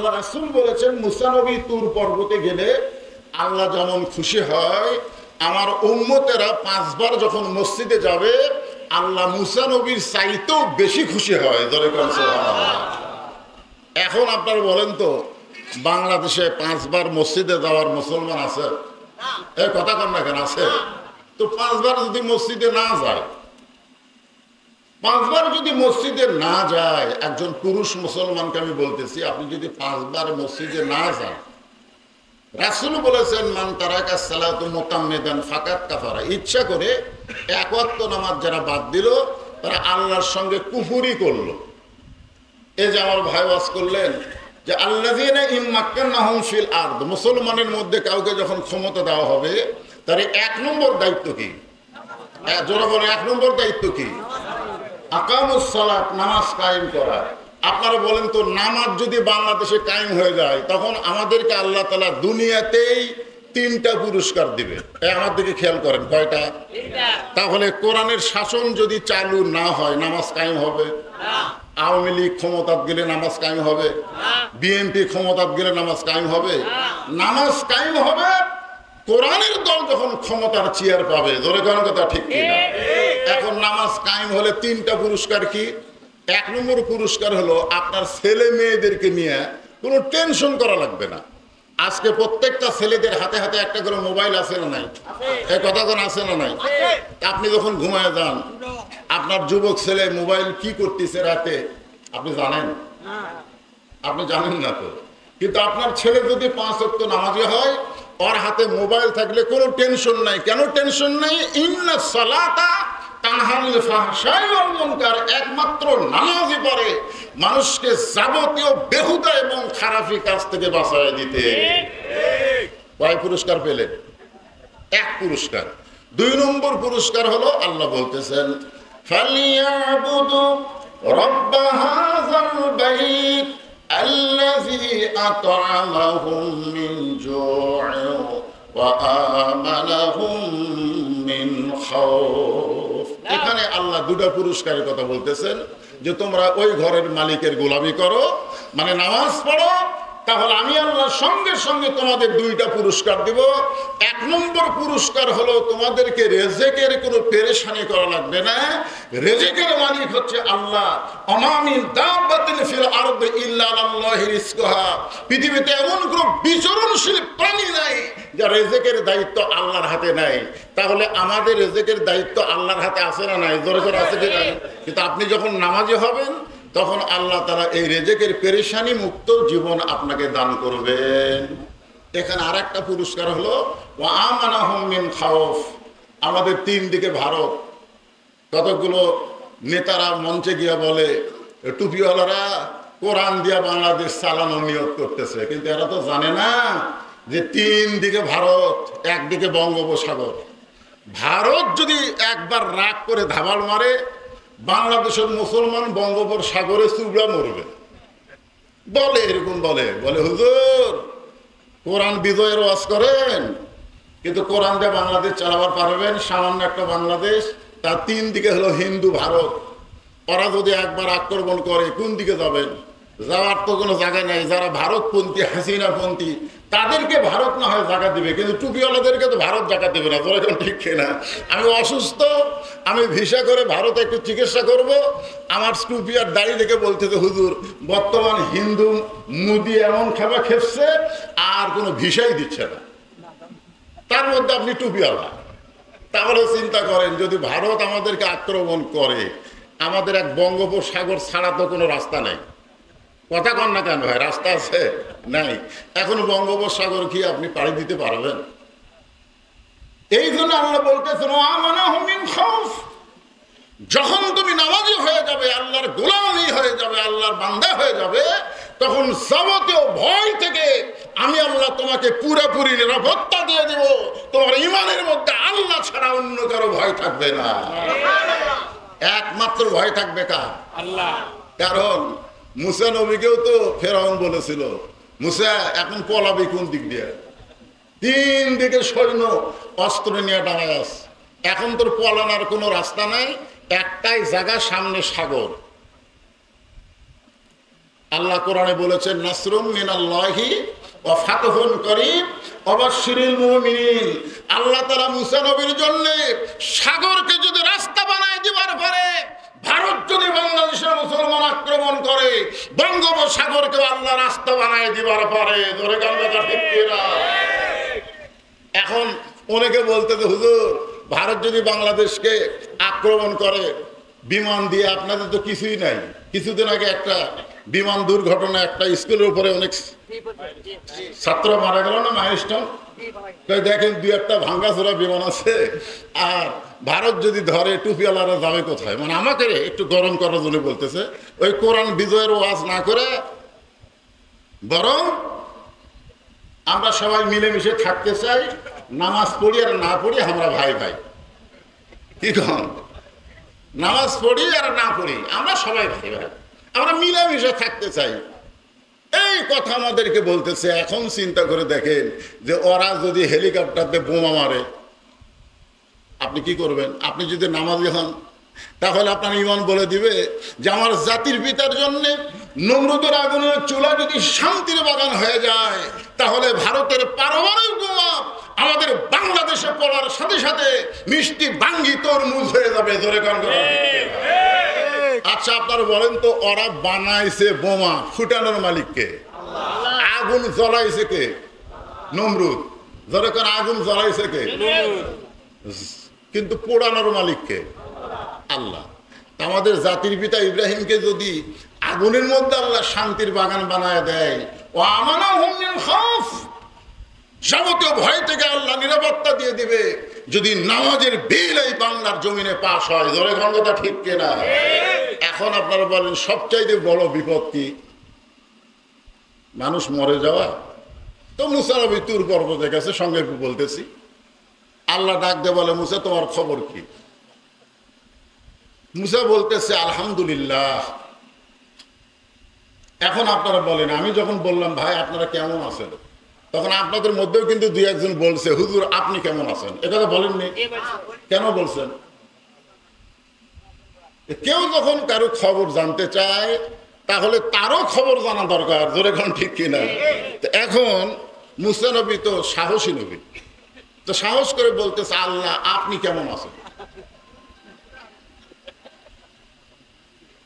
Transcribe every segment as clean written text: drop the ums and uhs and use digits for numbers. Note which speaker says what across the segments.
Speaker 1: আল্লাহ রাসূল বলেছেন মুসা নবী তুর পর্বতে গেলে আল্লাহ যেমন খুশি হয়, আমার উম্মতেরা 5 বার যখন মসজিদে যাবে আল্লাহ মুসা নবীর চাইতেও বেশি খুশি হয়। ধরে কোন সুবহানাল্লাহ। এখন আপনারা বলেন তো বাংলাদেশে 5 বার মসজিদে যাওয়ার মুসলমান আছে? এই কথা কন না কেন আছে? তো 5 বার যদি মসজিদে না যায়, 5 বার যদি মসজিদে না যায়, একজন পুরুষ মুসলমানকে আমি বলতেছি, আপনি যদি 5 বার মসজিদে না যান, রাসূল বলেছেন মান তারাকা সালাতু মুতাম্মিদান ফাকাত কাফারা, ইচ্ছা করে এক ওয়াক্ত নামাজ যারা বাদ দিল তারা আল্লাহর সঙ্গে কুফরি করলো। এই যে আমার ভাই ওয়াজ করলেন যে আল্লাযীনা ইম্মাক্কানাহুম ফিল আরদ, মুসলমানের মধ্যে কাউকে যখন ক্ষমতা দেওয়া হবে তার 1 নম্বর দায়িত্ব কি? জোরে বলে 1 নম্বর দায়িত্ব কি? আকামুস সালাত, নামাজ কায়েম করা। আপনারা বলেন তো নামাজ যদি বাংলাদেশে কায়েম হয়ে যায় তখন আমাদেরকে আল্লাহ তাআলা দুনিয়াতেই 3টা পুরস্কার দিবে। আমার দিকে খেয়াল করেন, কয়টা? তাহলে কোরআনের শাসন যদি চালু না হয় নামাজ কায়েম হবে না। আওয়ামী লীগ ক্ষমতাত গেলে নামাজ কায়েম হবে না। বিএনপি ক্ষমতাত গেলে নামাজ কায়েম হবে না। নামাজ কায়েম হবে কোরআনের দল যখন ক্ষমতার চেয়ার পাবে। জোরে কোন কথা ঠিক কিনা? এখন নামাজ কায়েম হলে 3টা পুরস্কার কি? 1 নম্বর পুরস্কার হলো আপনার ছেলে মেয়েদেরকে নিয়ে কোনো টেনশন করা লাগবে না। আজকে প্রত্যেকটা ছেলেদের হাতে হাতে একটা করে মোবাইল আছে না নাই? এই কথা কোন আছে না নাই? আপনি যখন ঘুমায় যান আপনার যুবক ছেলে মোবাইল কি করতেছে রাতে আপনি জানেন? আপনি জানেন না তো। কিন্তু আপনার ছেলে যদি 5 ওয়াক্ত নামাজি হয়, ওর হাতে মোবাইল থাকলে কোনো টেনশন নাই। কেন টেনশন নাই? ইন্নাস সালাতা তানহা আনিল ফাহশাই ওয়াল মুনকার, একমাত্র নামাজই পারে মানুষকে যাবতীয় বেহুদা এবং খারাপি কাজ থেকে বাঁচায় দিতে। কয় পুরস্কার পেলেন? 1 পুরস্কার। 2 নম্বর পুরস্কার হলো আল্লাহ বলতেছেন ফালিয়াবুদু রাব্ব হাযাল বাইত আল্লাযী আত'আমাহুম মিন জু'in ওয়া আমানাহুম মিন খাউফ। এখানে আল্লাহ 2টা পুরস্কারের কথা বলতেছেন যে তোমরা ওই ঘরের মালিকের গোলামি করো, মানে নামাজ পড়ো, তাহলে আমি আল্লাহ সঙ্গে সঙ্গে তোমাদের 2টা পুরস্কার দিব। 1 নম্বর পুরস্কার হলো তোমাদেরকে রিজিকের কোনো পেরেশানি করা লাগবে না। রিজিকের মালিক হচ্ছে আল্লাহ। ওমা মিন দাব্বাতিন ফিল আরদি ইল্লা আলাল্লাহি রিজকুহা, পৃথিবীতে এমন কোনো বিচরণশীল প্রাণী নাই যার রিজিকের দায়িত্ব আল্লাহর হাতে নাই। তাহলে আমাদের রিজিকের দায়িত্ব আল্লাহর হাতে আছে না নাই? জোরে জোরে আছে কি নাই? কিন্তু আপনি যখন নামাজি হবেন তখন আল্লাহ তাআলা এই রিজিকের পেরেশানি মুক্ত জীবন আপনাকে দান করবেন। এখানে আরেকটা পুরস্কার হলো ওয়া আমানাহুম মিন খাউফ। আমাদের 3 দিকে ভারত, কতগুলো নেতারা মঞ্চে গিয়ে বলে টুপিওয়ালারা কোরআন দিয়া বাংলাদেশ চালানোর নিয়ত করতেছে, কিন্তু এরা তো জানে না যে 3 দিকে ভারত, একদিকে বঙ্গোপসাগর। ভারত যদি একবার রাগ করে ধাবাল মারে বাংলাদেশের মুসলমান বঙ্গোপসাগরে চুবড়া মরবে। বলে এরকম বলে হুজুর কোরআন বিজয়ের ওয়াজ করেন, কিন্তু কোরআন দিয়ে বাংলাদেশ চালাবার পারবেন? সামান্য একটা বাংলাদেশ, তার 3 দিকে হলো হিন্দু ভারত। ওরা যদি একবার আক্রমণ করে কোন দিকে যাবেন? যাওয়ার তো কোনো জায়গা নেই। যারা ভারতপন্থী, হাসিনাপন্থী, তাদেরকে ভারত না হয় জায়গা দিবে, কিন্তু টুপিওয়ালাদেরকে তো ভারত জায়গা দেবে না। তোরা এখন ঠিক কিনা? আমি অসুস্থ, আমি ভিসা করে ভারতে একটু চিকিৎসা করব, আমার টুপি আর দাড়ি দেখে বলতেছে হুজুর বর্তমান হিন্দু মুদি এমন খাবা খেপছে আর কোনো ভিসাই দিচ্ছে না, তার মধ্যে আপনি টুপিওয়ালা। তাহলে চিন্তা করেন যদি ভারত আমাদেরকে আক্রমণ করে, আমাদের এক বঙ্গোপসাগর ছাড়া তো কোনো রাস্তা নেই। কথা কন না কেন ভাই? রাস্তা আছে? নাই। এখন বঙ্গোপসাগর কি আপনি পাড়ি দিতে পারবেন? এই জন্য আল্লাহ বলতেছেন আমানাহুম মিন খাউফ। যখন তুমি নামাজি হয়ে যাবে, আল্লাহর গোলামি হয়ে যাবে, আল্লাহর বান্দা হয়ে যাবে, তখন যাবতীয় ভয় থেকে আমি আল্লাহ তোমাকে পুরোপুরি নিরাপত্তা দিয়ে দিব। তোমার ঈমানের মধ্যে আল্লাহ ছাড়া অন্য কারো ভয় থাকবে না। একমাত্র ভয় থাকবে কার? আল্লাহ। কারণ মুসা নবীকেও তো ফেরাউন বলেছিল মুসা এখন পলাবি কোন দিক দিয়ে? 3 দিকে সৈন্য অস্ত্র নিয়ে দাঁড়ায় আছে। এখন তোর পলানোর কোনো রাস্তা নাই, একটাই জায়গা, সামনে সাগর। আল্লাহ কোরআনে বলেছেন নাসরুম মিনাল্লাহি ওয়া ফাতহুন করিম ওয়াবাশশিরিল মুমিনিন। আল্লাহ তাআলা মুসা নবীর জন্য সাগরকে যদি রাস্তা বানায় দিবার পারে, ভারত যদি বাংলাদেশের মুসলমান আক্রমণ করে বঙ্গোপসাগরকে আল্লাহ রাস্তা বানায় দিবার পারে। ধরে গানটা ঠিক কিনা? এখন অনেকে বলতেছে হুজুর ভারত যদি বাংলাদেশকে আক্রমণ করে বিমান দিয়ে, আপনাদের তো কিছুই নাই। কিছুদিন আগে একটা বিমান দুর্ঘটনা, একটা স্কুলের উপরে অনেক ছাত্র মারা গেল না, মাইলস্টোন। দেখেন দুই একটা ভাঙ্গাচোরা বিমান আছে। আর ভারত যদি ধরে টুপিওয়ালারা যাবে কোথায়? মানে আমাকে একটু গরম করার জন্য বলতেছে। ওই কোরআন বিজয়ের ওয়াজ না করে বরং আমরা সবাই মিলেমিশে থাকতে চাই, নামাজ পড়ি আর না পড়ি আমরা ভাই ভাই। কি কন? নামাজ পড়ি আর না পড়ি আমরা সবাই ভাই ভাই, আমরা মিলেমিশে থাকতে চাই। এই কথা আমাদেরকে বলতেছে। এখন চিন্তা করে দেখেন যে ওরা যদি হেলিকপ্টারতে বোমা মারে, আপনি কি করবেন? আপনি যদি নামাজি হন তাহলে আপনার ঈমান বলে দিবে যে আমার জাতির পিতার জন্য নমরুদের আগুনের চুলা যদি শান্তির বাগান হয়ে যায়, তাহলে ভারতের পারমাণবিক বোমা আমাদের বাংলাদেশে পড়ার সাথে সাথে মিষ্টি বাঙ্গি তরমুজ হয়ে যাবে। ধরে কান করা। আচ্ছা আপনারা বলেন তো, ওরা বানাইছে বোমা, ফুটানোর মালিককে? আগুন জ্বলাইছে কে? নমরুদ। ধরে কান আগুন জ্বলাইছে কে? কিন্তু পোড়ানোর মালিককে? আল্লাহ। আমাদের জাতির পিতা ইব্রাহিমকে যদি আগুনের মধ্যে আল্লাহ শান্তির বাগান বানায় দেয়, ও আমানাহুম মিন খাউফ, যাবতীয় ভয় থেকে আল্লাহ নিরাপত্তা দিয়ে দিবে যদি নামাজের বিল এই বাংলার জমিনে পাশ হয়। ধরে কথা ঠিক কিনা? এখন আপনারা বলেন সবচাইতে বড় বিপদ কি? মানুষ মরে যাওয়া। তো মুসা নবী তুর পর্বতে গেছে, সঙ্গে বলতেছি। আল্লাহ ডাক দিয়ে বলে মুসা তোমার খবর কি? মুসা বলতেছে আলহামদুলিল্লাহ। এখন আপনারা বলেন, আমি যখন বললাম ভাই আপনারা কেমন আছেন, তখন আপনাদের মধ্যেও কিন্তু দুই একজন বলছে হুজুর আপনি কেমন আছেন। একথা বলেননি? কেন বলছেন? কেউ যখন কারো খবর জানতে চায় তাহলে তারও খবর জানা দরকার। জোরে কোন ঠিক কিনা? এখন মুসা নবী তো সাহসী নবী, তো সাহস করে বলতেছে আল্লাহ আপনি কেমন আছেন।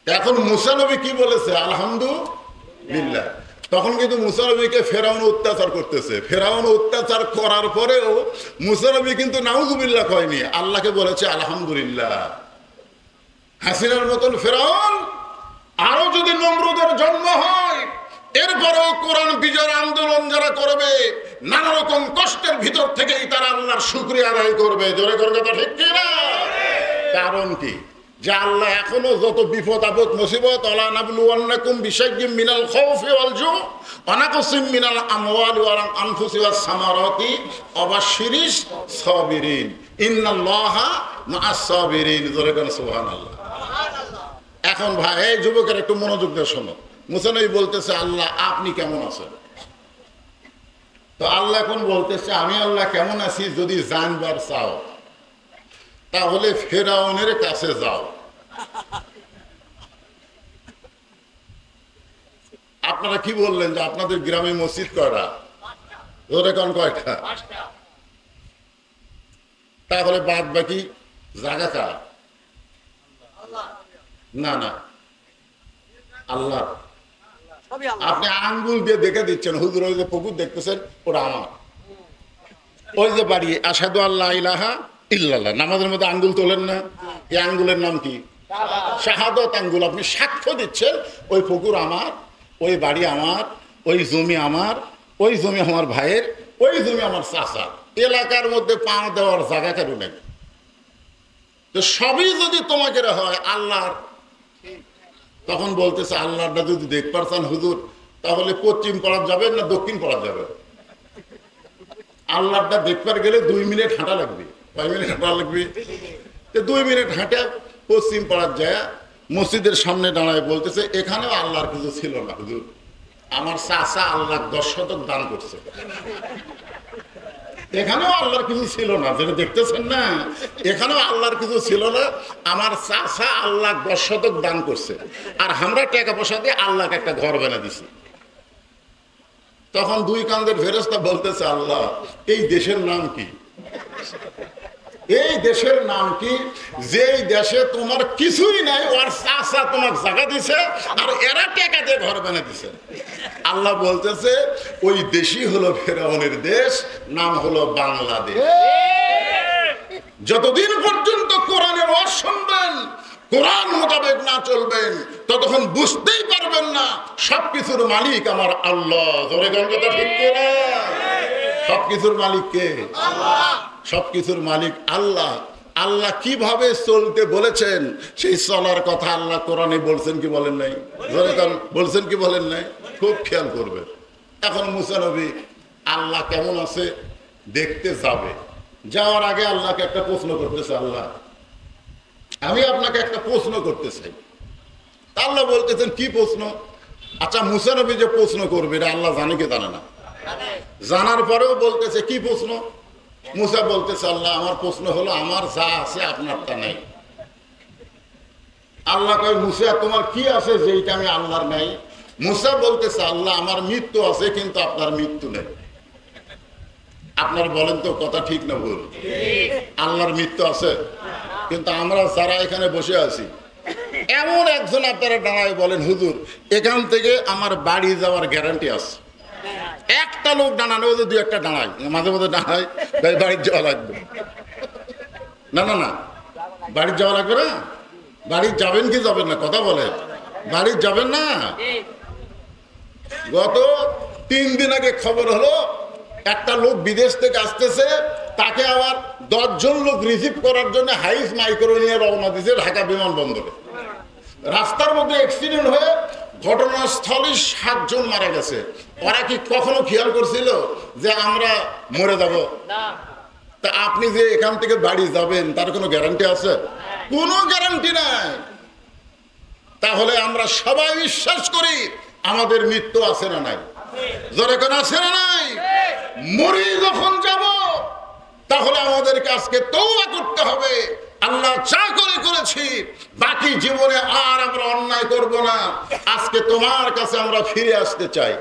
Speaker 1: এখন মুসা নবী কি বলেছে? আলহামদুলিল্লাহ। তখন কিন্তু মুসা নবীকে ফেরাউন অত্যাচার করতেছে। ফেরাউন অত্যাচার করার পরেও মুসা নবী কিন্তু নাউজুবিল্লাহ কয়নি, আল্লাহকে বলেছে আলহামদুলিল্লাহ। হাসিনার মতন ফেরাউন আরো যদি নমরুদের জন্ম হয়, এরপরেও কোরআন বিজয়ের আন্দোলন যারা করবে, নানা রকম কষ্টের ভিতর থেকেই তারা আল্লাহর শুকরিয়া আদায় করবে। জোরে করে কথা ঠিক কিনা? কারণ কি? যে আল্লাহ এখনো যত বিপদ আপদ মুসিবত, আলা নাবলুওয়ান্নাকুম বিশাইয়্যিম মিনাল খাউফি ওয়াল জু ওয়া নাকসিম মিনাল আমওয়ালি ওয়াল আনফুসি ওয়াস সামারাতি ওয়া বাশশিরিস সাবিরিন ইন্নাল্লাহা মাআস সাবিরিন। জোরে করে সুবহানাল্লাহ। এখন ভাই এই যুবকের একটু মনোযোগ দিয়ে শোনো। মুসা নবী বলতেছে আল্লাহ আপনি কেমন আছেন? তো আল্লাহ এখন বলতেছে আমি আল্লাহ কেমন আছি যদি জানবার চাও তাহলে ফেরাউনের কাছে যাও। আপনারা কি বললেন যে আপনাদের গ্রামে মসজিদ কয়টা? ওর এখন কয়টা? তাহলে বাদ বাকি জায়গা কার? না না আল্লাহ। আপনি আঙ্গুল দিয়ে দেখে দিচ্ছেন হুজুর ওই যে পুকুর দেখতেছেন ওটা আমার, ওই যে বাড়ি আশহাদু আল্লা ইলাহা ইল্লাল্লাহ, নামাজের মধ্যে আঙ্গুল তোলেন না? এই আঙ্গুলের নাম কি? শাহাদত আঙ্গুল। আপনি সাক্ষ্য দিচ্ছেন ওই পুকুর আমার, ওই বাড়ি আমার, ওই জমি আমার, ওই জমি আমার ভাইয়ের, ওই জমি আমার চাচা। এলাকার মধ্যে পা দেওয়ার জায়গা কেন নেই? তো সবই যদি তোমাকে হয় আল্লাহর, তখন বলতেছে আল্লাহটা যদি দেখবার চান হুজুর তাহলে পশ্চিম পাড়া যাবেন না দক্ষিণ পাড়া যাবেন? আল্লাহটা দেখবার গেলে 2 মিনিট হাঁটা লাগবে। কয় মিনিট হাঁটা লাগবে? 2 মিনিট হাঁটা পশ্চিম পাড়ার যায় মসজিদের সামনে দাঁড়ায় বলতেছে এখানেও আল্লাহর কিছু ছিল না হুজুর, আমার চাচা আল্লাহ 10 শতক দান করছে। এখানেও আল্লাহর কিছু ছিল না, যেটা দেখতেছেন না, এখানেও আল্লাহর কিছু ছিল না। আমার চাচা আল্লাহ 10 শতক দান করছে, আর আমরা টাকা পয়সা দিয়ে আল্লাহকে একটা ঘর বানা দিছি। তখন দুই কান্দের ফেরেশতা বলতেছে, আল্লাহ এই দেশের নাম কি? এই দেশের নাম কি যেই দেশে তোমার কিছুই নাই, ওর চাচা তোমার জায়গা দিছে আর এরা টাকা দিয়ে ঘর বানা দিছে? আল্লাহ বলতেছে ওই দেশই হলো ফেরাউনের দেশ, নাম হলো বাংলাদেশ। যতদিন পর্যন্ত কোরআনের ওয়াজ শুনবেন, কোরআন মোতাবেক না চলবেন, ততক্ষণ বুঝতেই পারবেন না সবকিছুর মালিক আমার আল্লাহ। জোরে গান কথা ঠিক করে, সবকিছুর মালিক কে? আল্লাহ। সবকিছুর মালিক আল্লাহ। আল্লাহ কিভাবে চলতে বলেছেন সেই চলার কথা আল্লাহ কোরআনে বলছেন কি বলেন নাই? জোরে গান বলছেন কি বলেন নাই? খুব খেয়াল করবেন। এখন মুসা নবী আল্লাহ কেমন আছে দেখতে যাবে, যাওয়ার আগে আল্লাহকে একটা প্রশ্ন করতেছে, আল্লাহ আমি আপনাকে একটা প্রশ্ন করতে চাই। আল্লাহ বলতেছেন কি প্রশ্ন? আচ্ছা মুসা নবী যে প্রশ্ন করবে এটা আল্লাহ জানে কি জানে না? জানার পরেও বলতেছে কি প্রশ্ন? মুসা বলতেছে, আল্লাহ আমার প্রশ্ন হলো আমার যা আছে আপনারটা নাই। আল্লাহ কয়, মুসা তোমার কি আছে যেটা আমি আল্লাহর নাই? মুসা বলতেছে, আল্লাহ আমার মৃত্যু আছে কিন্তু আপনার মৃত্যু নেই। আপনার বলেন তো কথা ঠিক না ভুল? আল্লাহর মৃত্যু আছে কিন্তু আমরা যারা এখানে বসে আছি, এমন একজন আপনারা দাঁড়ায় বলেন, হুজুর এখান থেকে আমার বাড়ি যাওয়ার গ্যারান্টি আছে। একটা লোক দাঁড়ানো, ওদের দুই একটা দাঁড়ায়, মাঝে মাঝে দাঁড়ায়, তাই বাড়ির যাওয়া লাগবে না। না না, বাড়ির যাওয়া লাগবে না। বাড়ির যাবেন কি যাবেন না? কথা বলে, বাড়ির যাবেন না? গত 3 দিন আগে খবর হলো একটা লোক বিদেশ থেকে আসতেছে, তাকে আবার 10 জন লোক রিসিভ করার জন্য হাইস মাইক্রো নিয়ে রওনা দিয়েছে ঢাকা বিমানবন্দরে। রাস্তার মধ্যে অ্যাক্সিডেন্ট হয়ে ঘটনাস্থলে 7 জন মারা গেছে। ওরা কি কখনো খেয়াল করছিল যে আমরা মরে যাব? তা আপনি যে এখান থেকে বাড়ি যাবেন তার কোনো গ্যারান্টি আছে? কোনো গ্যারান্টি নাই। তাহলে আমরা সবাই বিশ্বাস করি আমাদের মৃত্যু আছে না নাই? জোরে কোন আছে না নাই? মরে যখন যাব তাহলে আমাদেরকে আজকে তওবা করতে হবে, আল্লাহ যা করে করেছি বাকি জীবনে আর আমরা অন্যায় করব না। আজকে তোমার কাছে আমরা ফিরে আসতে চাই,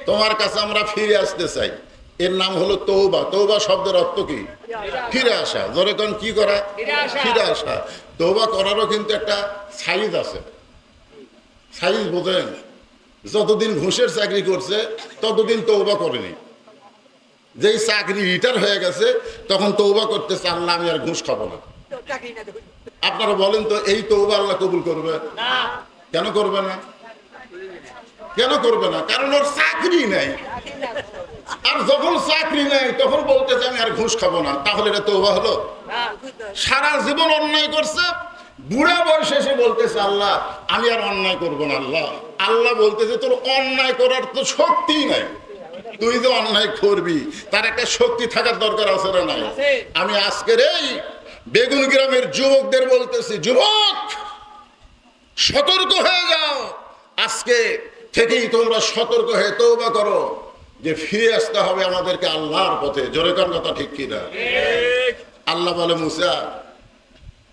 Speaker 1: তোমার কাছে আমরা ফিরে আসতে চাই। এর নাম হলো তওবা। তওবা শব্দের অর্থ কি? ফিরে আসা। জোরে কোন কি করা? ফিরে আসা। তওবা করারও কিন্তু একটা সাইজ আছে। সাইজ বোঝেন? যতদিন ঘুষের চাকরি করছে ততদিন তওবা করেনি। যেই চাকরি রিটায়ার হয়ে গেছে তখন তওবা করতেছে, আল্লাহ আমি আর ঘুষ খাবো না। আপনারা বলেন তো এই তওবা আল্লাহ কবুল করবে? কেন করবে না? কেন করবে না? কারণ ওর চাকরি নাই। আর যখন চাকরি নাই তখন বলতেছে আমি আর ঘুষ খাবো না। তাহলে এটা তওবা হলো? সারা জীবন অন্যায় করছে, বুড়া বয়সে এসে বলতেছে আল্লাহ আমি আর অন্যায় করবো না। আল্লাহ আল্লাহ বলতেছে তোর অন্যায় করার তো শক্তি নাই, তুই যে অন্যায় করবি তার একটা শক্তি থাকার দরকার আছে না নাই? আমি আজকের এই বেগুন গ্রামের যুবকদের বলতেছি, যুবক সতর্ক হয়ে যাও। আজকে থেকেই তোমরা সতর্ক হয়ে তওবা করো যে ফিরে আসতে হবে আমাদেরকে আল্লাহর পথে। জোরে কোন কথা ঠিক কিনা? আল্লাহ বলে, মুসা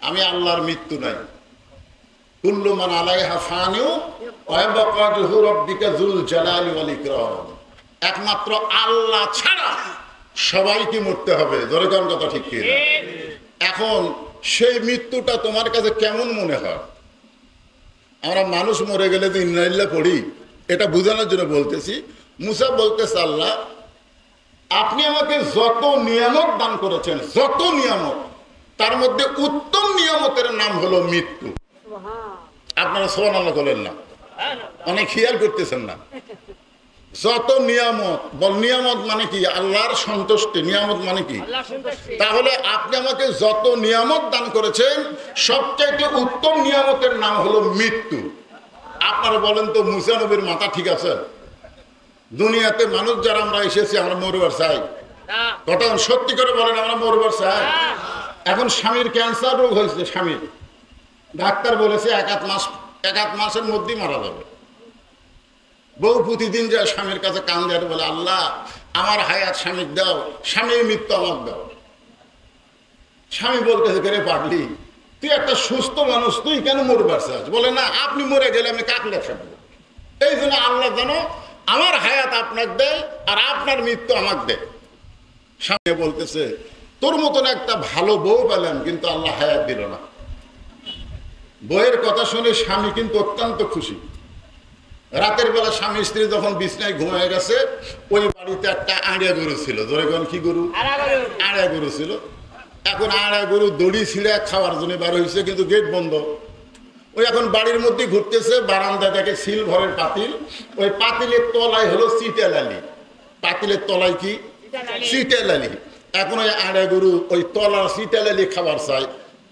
Speaker 1: আমি আল্লাহর মৃত্যু নাই। কুল্লু মান আলাইহা ফানিউ ওয়া ইয়াবকা ওয়াজহু রাব্বিকা যুল জালালি ওয়াল ইকরাম। একমাত্র আল্লাহ ছাড়া সবাইকে মরতে হবে। জোরে কোন কথা ঠিক কিনা? এখন সেই মৃত্যুটা তোমার কাছে কেমন মনে হয়? আমরা মানুষ মরে গেলে যে ইন্না লিল্লাহ পড়ি, এটা বোঝানোর জন্য বলতেছি। মুসা বলতেছে, আল্লাহ আপনি আমাকে যত নিয়ামত দান করেছেন, যত নিয়ামত, তার মধ্যে উত্তম নিয়ামতের নাম হলো মৃত্যু। আপনারা সুবহানাল্লাহ বলেন না? অনেক খেয়াল করতেছেন না? যত নিয়ামত, বল নিয়ামত মানে কি? আল্লাহর সন্তুষ্টি। নিয়ামত মানে কি? তাহলে আপনি আমাকে যত নিয়ামত দান করেছেন সবচাইতে উত্তম নিয়ামতের নাম হলো মৃত্যু। আপনারা বলেন তো মুসা নবীর মাথা ঠিক আছে? দুনিয়াতে মানুষ যারা আমরা এসেছি আমরা মরবার চাই? কথা সত্যি করে বলেন, আমরা মরবার চাই? এখন স্বামীর ক্যান্সার রোগ হয়েছে, স্বামীর ডাক্তার বলেছে 1 মাসের মধ্যেই মারা যাবে। বউ প্রতিদিন যায় স্বামীর কাছে কান্দে আর বলে, আল্লাহ আমার হায়াত স্বামীর দাও, স্বামীর মৃত্যু আমার দাও। স্বামী বলতেছে কেরে পাগলি, তুই একটা সুস্থ মানুষ, তুই কেন মরবার চাস? বলে না, আপনি মরে গেলে আমি কাকলে থাকবো, এই জন্য আল্লাহ যেন আমার হায়াত আপনাকে দেয় আর আপনার মৃত্যু আমাকে দেয়। স্বামী বলতেছে তোর মতন একটা ভালো বউ পেলাম, কিন্তু আল্লাহ হায়াত দিল না। বউয়ের কথা শুনে স্বামী কিন্তু অত্যন্ত খুশি। রাতের বেলা স্বামী স্ত্রী যখন বিছনায় ঘুমিয়ে গেছে, ওই বাড়িতে একটা আড়িয়া গরু ছিল। ধরে কোন কি গরু? আড়িয়া গরু ছিল। এখন আড়িয়া গরু দড়ি ছিঁড়ে খাওয়ার জন্য বার হয়েছে, কিন্তু গেট বন্ধ। ওই এখন বাড়ির মধ্যে ঘুরতেছে, বারান্দা দেখে সিলভারের পাতিল, ওই পাতিলের তলায় হলো চিটালালি। পাতিলের তলায় কি? চিটালালি। এখন ওই আড়িয়া গরু ওই তলার চিটালালি খাবার চায়,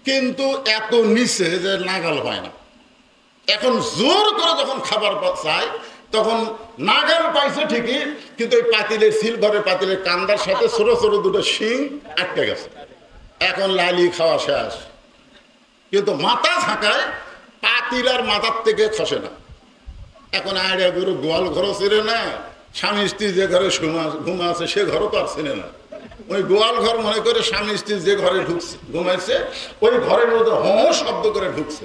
Speaker 1: কিন্তু এত নিচে যে নাগাল হয় না। এখন জোর করে যখন খাবার চায়, তখন নাগাল পাইছে ঠিকই, কিন্তু ওই পাতিলের সিলভারের পাতিলের কান্দার সাথে ছোট ছোট দুটো শিং আটকে গেছে। এখন লালি খাওয়া শেষ, কিন্তু মাথা থাকায় পাতিল আর মাথার থেকে খসে না। এখন আড়িয়া গরু গোয়াল ঘরও ছিঁড়ে না, স্বামী স্ত্রী যে ঘরে ঘুমা আছে সে ঘরও তো আর ছিঁড়ে না। ওই গোয়াল ঘর মনে করে স্বামী স্ত্রী যে ঘরে ঢুকছে ঘুমাইছে, ওই ঘরের মধ্যে হঁ শব্দ করে ঢুকছে।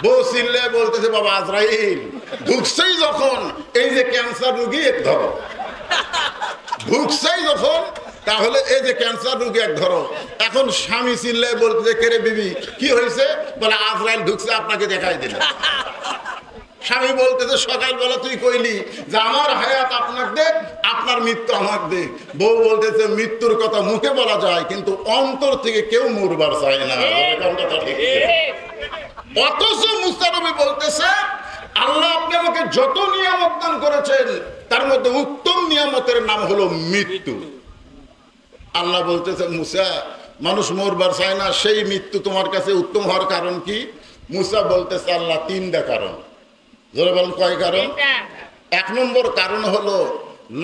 Speaker 1: বউ চিল্লে বলতেছে বাবা আজরাইল, ঢুকছেই যখন এই যে ক্যান্সার রুগী এক ধরো, ঢুকছেই যখন তাহলে এই যে ক্যান্সার রুগী এক ধরো। এখন স্বামী চিল্লে বলতেছে কেরে বিবি কি হয়েছে? বলে আজরাইল ঢুকছে, আপনাকে দেখাই দিল। স্বামী বলতেছে সকালবেলা তুই কইলি যে আমার হায়াত আপনার দেখ, আপনার মৃত্যু আমার দেখ। বউ বলতেছে মৃত্যুর কথা মুখে বলা যায়, কিন্তু অন্তর থেকে কেউ মরবার চায় না। অথচ মুসা নবী বলতেছে আল্লাহ আপনি আমাকে যত নিয়ামত দান করেছেন, তার মধ্যে উত্তম নিয়ামতের নাম হলো মৃত্যু। আল্লাহ বলতেছে মুসা, মানুষ মরবার চায় না, সেই মৃত্যু তোমার কাছে উত্তম হওয়ার কারণ কি? মুসা বলতেছে আল্লাহ তিনটা কারণ। জোরে বলেন কয় কারণ? এক নম্বর কারণ হলো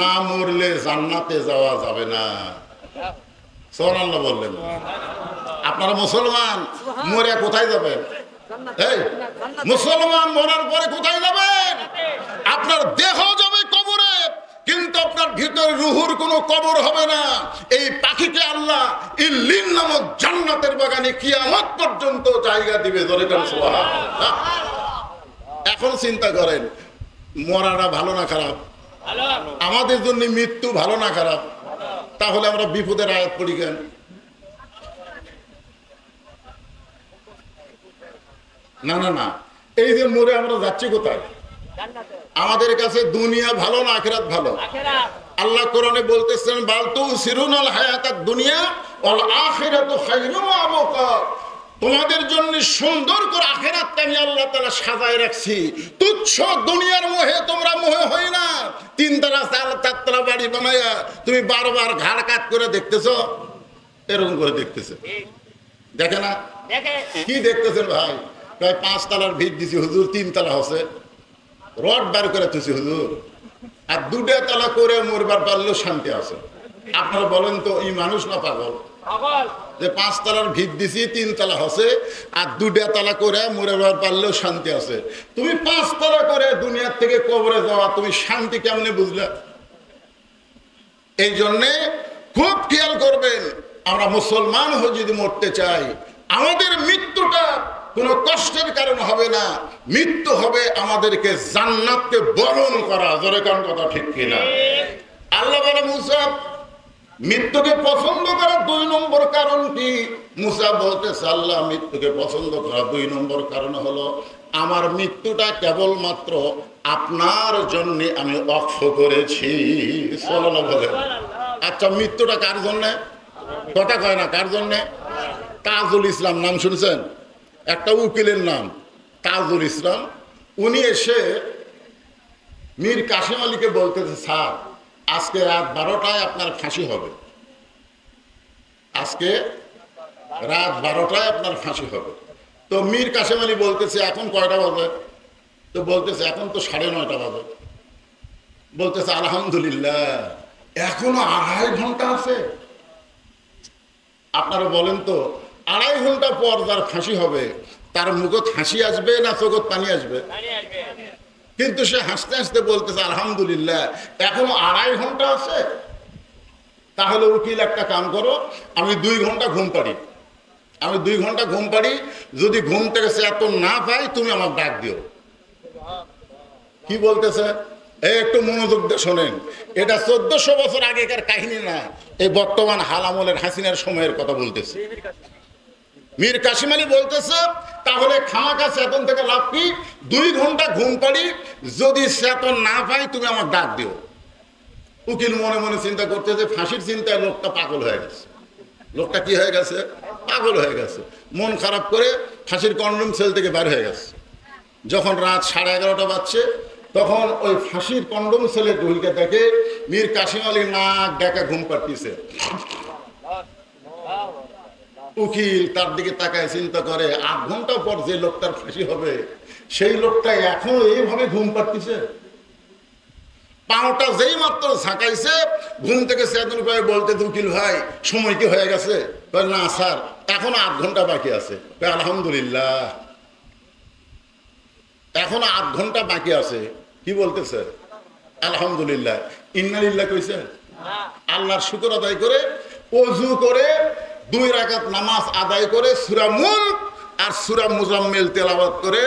Speaker 1: না মরলে জান্নাতে যাওয়া যাবে না। সুবহানাল্লাহ বললেন। আপনারা মুসলমান, মরে কোথায় যাবেন? এই মুসলমান মরার পরে কোথায় যাবেন? আপনার দেহ যাবে কবরে, কিন্তু আপনার ভিতরে রুহুর কোনো কবর হবে না। এই পাখিকে আল্লাহ ইল্লিন নামক জান্নাতের বাগানে কিয়ামত পর্যন্ত জায়গা দিবে। জোরে বলেন সুবহানাল্লাহ। এখন চিন্তা করেন, মরাটা ভালো না খারাপ? আমাদের জন্য মৃত্যু ভালো না খারাপ? তাহলে আমরা বিপদের আয়াত পড়ি কেন? না না না, এই যে মরে আমরা যাচ্ছি কোথায়? আমাদের কাছে দুনিয়া ভালো না আখিরাত ভালো? আল্লাহ কোরআনে বলতেছেন বাল তুসিরুনাল হায়াতাদ দুনিয়া ওয়াল আখিরাতু খায়রুম ওয়া আবকা। তোমাদের জন্য সুন্দর করে আখিরাতকে আমি আল্লাহ তাআলা সাজায় রাখছি। তুচ্ছ দুনিয়ার মোহে তোমরা মোহে হই না। তিনতলা চারতলা বাড়ি বানায়া তুমি বারবার ঘাড় কাট করে দেখতেছো, এরকম করে দেখতেছে, দেখে না? কি দেখতেছেন ভাই? প্রায় 5 তলার ভিত দিছি হুজুর, 3 তলা হচ্ছে, রড বার করে তুছি হুজুর, আর 2টা তলা করে মরবার পারলেও শান্তি আছে। আপনারা বলেন তো এই মানুষ না পাগল? যে 5 তলার ভিত দিছি, 3 তলা হচ্ছে, আর 2টা তলা করে মরবার পারলেও শান্তি আছে। তুমি 5 তলা করে দুনিয়ার থেকে কবরে যাওয়া, তুমি শান্তি কেমনে বুঝলে? এই জন্যে খুব খেয়াল করবেন, আমরা মুসলমান হয়ে যদি মরতে চাই, আমাদের মৃত্যুটা কোনো কষ্টের কারণ হবে না, মৃত্যু হবে আমাদেরকে জান্নাতকে বরণ করা। জোরে কোন কথা ঠিক কিনা? আল্লাহ বলে মুসা মৃত্যুকে পছন্দ করা 2 নম্বর কারণ কি? মুসা বলতেছে আল্লাহ মৃত্যুকে পছন্দ করা 2 নম্বর কারণ হলো আমার মৃত্যুটা কেবলমাত্র আপনার জন্য আমি ওয়াকফ করেছি। সুবহানাল্লাহ বলে। আচ্ছা মৃত্যুটা কার জন্য? কথা কয় না কার জন্য? তাজুল ইসলাম নাম শুনছেন? একটা উকিলের নাম তাজুল ইসলাম। উনি এসে মীর কাসেম আলীকে বলতেছে স্যার আজকে রাত 12টায় আপনার ফাঁসি হবে, আজকে রাত 12টায় আপনার ফাঁসি হবে। তো মীর কাসেম আলী বলতেছে এখন কয়টা বাজে? তো বলতেছে এখন তো 9:30 বাজে। বলতেছে আলহামদুলিল্লাহ এখনো 2.5 ঘন্টা আছে। আপনারা বলেন তো 2.5 ঘন্টা পর যার ফাঁসি হবে তার মুখত হাসি আসবে না চোখত পানি আসবে? কিন্তু সে হাসতে হাসতে বলতেছে আলহামদুলিল্লাহ এখনো 2.5 ঘন্টা আছে। তাহলে উকিল একটা কাম করো, আমি 2 ঘন্টা ঘুম পাড়ি, আমি 2 ঘন্টা ঘুম পাড়ি, যদি ঘুম থেকে এত না পাই তুমি আমার ডাক দিও। কি বলতেছে একটু মনোযোগ দিয়ে শোনেন, এটা 1400 বছর আগেকার কাহিনী না, এই বর্তমান হাল আমলের হাসিনার সময়ের কথা বলতেছে। মীর কাসিম আলী বলতেছে তাহলে খামাকা চেতন থেকে লাভ কি, 2 ঘন্টা ঘুম পাড়ি, যদি চেতন না পাই তুমি আমার ডাক দিও। উকিল মনে মনে চিন্তা করতেছে, ফাঁসির চিন্তায় লোকটা পাগল হয়ে গেছে, লোকটা কি হয়ে গেছে, পাগল হয়ে গেছে। মন খারাপ করে ফাঁসির কন্ডম সেল থেকে বের হয়ে গেছে। যখন রাত 11:30 বাজছে, তখন ওই ফাঁসির কন্ডম সেলে ঢুকে দেখে মীর কাসিম আলী নাক ডাকা ঘুম পাড়তেছে। উকিল তার দিকে তাকায় চিন্তা করে 8 ঘন্টা পর যে লোকটার ফাঁসি হবে সেই লোকটা এখনো এইভাবে ঘুম পাড়তেছে। পাওটা যেই মাত্র ঝাঁকাইছে, ঘুম থেকে চেতন করে বলতে, উকিল ভাই সময় কি হয়ে গেছে? না স্যার, এখনো 8 ঘন্টা বাকি আছে। আলহামদুলিল্লাহ, এখনো 8 ঘন্টা বাকি আছে। কি বলতেছে? আলহামদুলিল্লাহ। ইন্নালিল্লাহ কইছে? আল্লাহর শুকর আদায় করে ওযু করে 2 রাকাত নামাজ আদায় করে সূরা মুলক আর সূরা মুজাম্মিল তেলাওয়াত করে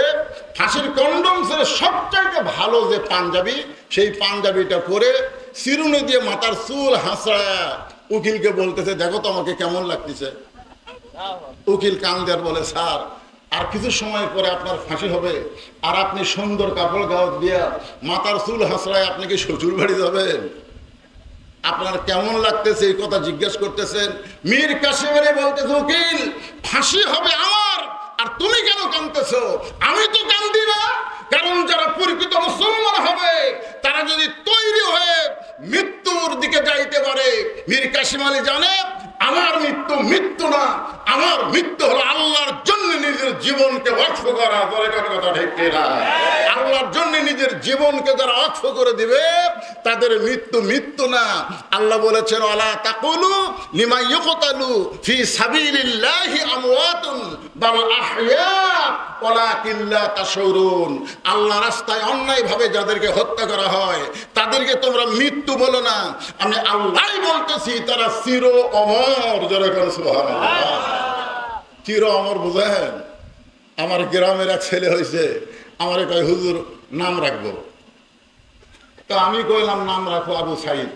Speaker 1: ফাঁসির কন্ডম ছেড়ে সবচাইতে ভালো যে পাঞ্জাবি, সেই পাঞ্জাবিটা পরে চিরুনি দিয়ে মাথার চুল হাসড়ায়া উকিলকে বলতেছে, দেখো তো আমাকে কেমন লাগতেছে। উকিল কান্দার বলে, স্যার আর কিছু সময় পরে আপনার ফাঁসি হবে, আর আপনি সুন্দর কাপড় গাওয়াত দিয়া মাথার চুল হাসড়ায় আপনি কি শ্বশুর বাড়ি যাবেন? আপনার কেমন লাগতেছে এই কথা জিজ্ঞেস করতেছেন। মীর কাসিম আলী বলতেছে, উকিল ফাঁসি হবে আমার, আর তুমি কেন কাঁদতেছো? আমি তো কান্দি না, কারণ যারা প্রকৃত মুসলমান হবে তারা যদি তৈরি হয়ে মৃত্যুর দিকে যাইতে পারে, মীর কাসিম আলী জানে আমার মৃত্যু মৃত্যু না, আমার মৃত্যু হলো আল্লাহর জন্য নিজের জীবনকে ওয়াকফ করা। কথা ঠিক না? আল্লাহর জন্য নিজের জীবনকে যারা ওয়াকফ করে দিবে তাদের মৃত্যু মৃত্যু না। আল্লাহ বলেছেন, ওয়ালা তাকুলু লিমা ইউকতালু ফি সাবিলিল্লাহি আমওয়াতুন বাল আহইয়া ওয়ালাকিন লা তাশউরুন। আল্লাহর রাস্তায় অন্যায়ভাবে যাদেরকে হত্যা করা হয় তাদেরকে তোমরা মৃত্যু বলো না, আমি আল্লাহই বলতেছি তারা চির অমর। যারা করে সুবহানাল্লাহ। চির অমর বুঝেন? আমার গ্রামের এক ছেলে হয়েছে, আমার কয় হুজুর নাম রাখবো, তা আমি কইলাম নাম রাখো আবু সাইদ।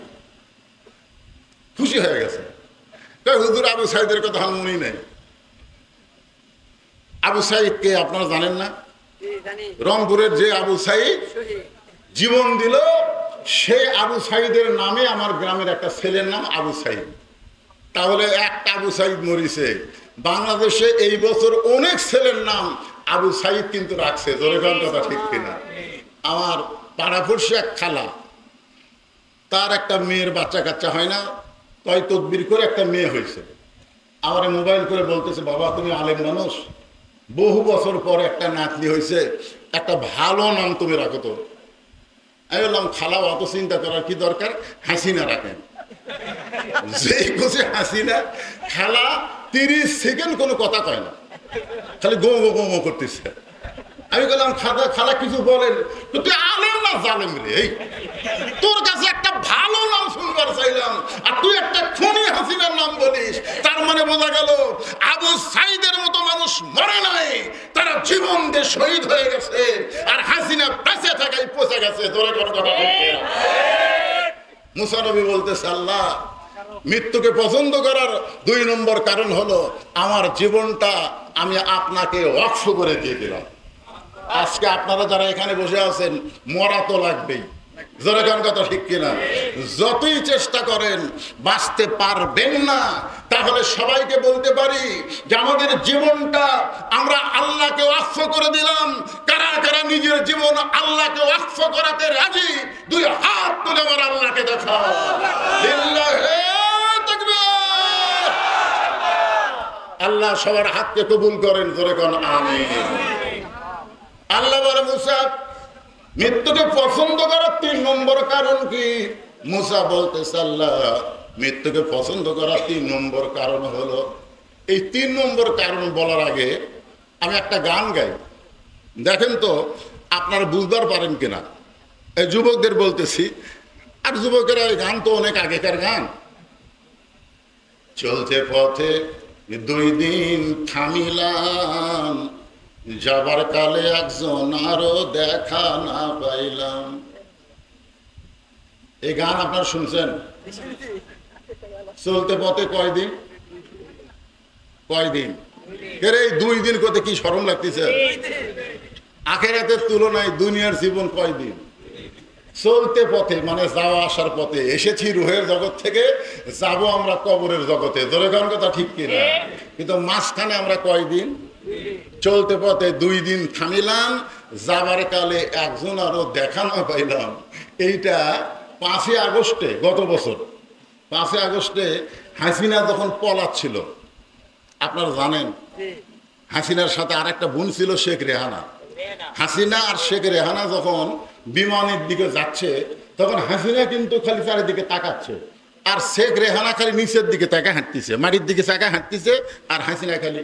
Speaker 1: খুশি হয়ে গেছে, হুজুর আবু সাইদের কথা আমার মনেই নেই। আবু সাইদ কে আপনারা জানেন না? রংপুরের যে আবু সাইদ জীবন দিল, সে আবু সাইদের নামে আমার গ্রামের একটা ছেলের নাম আবু সাইদ। তাহলে একটা আবু সাইদ মরিছে। বাংলাদেশে এই বছর অনেক ছেলের নাম আবু সাইদ কিন্তু রাখছে। জোরে কোন কথা ঠিক কিনা? আমার পাড়াপড়শি এক খালা, তার একটা মেয়ের বাচ্চা কাচ্চা হয় না, তাই তদবির করে একটা মেয়ে হয়েছে। আমার মোবাইল করে বলতেছে, বাবা তুমি আলেম মানুষ, বহু বছর পর একটা নাতনি হয়েছে, একটা ভালো নাম তুমি রাখো তো। আমি বললাম, খালা অত চিন্তা করার কি দরকার, হাসিনা রাখেন। যেই খুশি হাসিনা। খালা 30 সেকেন্ড কোনো কথা কয় না, খালি গো গো গো করতেছে। আমি বললাম, খালা কিছু বলেন? তুই আলেম না জালেম রে, এই তোর কাছে একটা ভালো নাম শুনবার চাইলাম, আর তুই একটা খুনি হাসিনার নাম বলিস। তার মানে বোঝা গেল আবু সাইদের মতো মানুষ মরে নাই, তারা জীবন দিয়ে শহীদ হয়ে গেছে, আর হাসিনা বেঁচে থাকাই পচে গেছে। তোরা কোনো কথা বলতে? মুসা নবী বলতেছে, আল্লাহ মৃত্যুকে পছন্দ করার 2 নম্বর কারণ হলো আমার জীবনটা আমি আপনাকে ওয়াকফ করে দিয়ে দিলাম। আজকে আপনারা যারা এখানে বসে আছেন, মরা তো লাগবেই। জোরে কোন কথা ঠিক কিনা? যতই চেষ্টা করেন বাঁচতে পারবেন না। তাহলে সবাইকে বলতে পারি যে আমাদের জীবনটা আমরা আল্লাহকে ওয়াকফ করে দিলাম। কারা কারা নিজের জীবন আল্লাহকে ওয়াকফ করাতে রাজি? 2 হাত তুলে আমার আল্লাহকে দেখাও। লিল্লাহি তাকবীর। আল্লাহ সবার হাতকে কবুল করেন। জোরে কোন আমিন। আল্লাহ বলে, মুসা মৃত্যুকে পছন্দ করার 3 নম্বর কারণ কি? মুসা বলতেছে, আল্লাহ মৃত্যুকে পছন্দ করার 3 নম্বর কারণ হলো, এই 3 নম্বর কারণ বলার আগে আমি একটা গান গাই, দেখেন তো আপনারা বুঝবার পারেন কিনা। এই যুবকদের বলতেছি, আর যুবকেরা এই গান তো অনেক আগেকার গান, চলতে পথে 2 দিন থামিলাম, যাবার কালে একজন আরো দেখা না পাইলাম। এই গান আপনারা শুনছেন? চলতে পথে কয়দিন? এই 2 দিন করতে কি শরম লাগতেছে? আখিরাতের তুলনায় দুনিয়ার জীবন কয়দিন? চলতে পথে মানে যাওয়া আসার পথে। এসেছি রুহের জগৎ থেকে, যাব আমরা কবরের জগতে। জোরে গান কথা ঠিক কিনা? কিন্তু মাঝখানে আমরা কয়দিন? চলতে পথে 2 দিন থামিলাম, যাবার কালে একজন আরো দেখা না পাইলাম। এইটা 5 আগস্টে, গত বছর 5 আগস্টে হাসিনা যখন পলাচ্ছিল, আপনারা জানেন হাসিনার সাথে আর একটা বোন ছিল শেখ রেহানা। হাসিনা আর শেখ রেহানা যখন বিমানের দিকে যাচ্ছে, তখন হাসিনা কিন্তু খালি চারিদিকে তাকাচ্ছে, আর শেখ রেহানা খালি নিচের দিকে তাকা হাঁটতেছে, মাটির দিকে তাকা হাঁটতেছে, আর হাসিনা খালি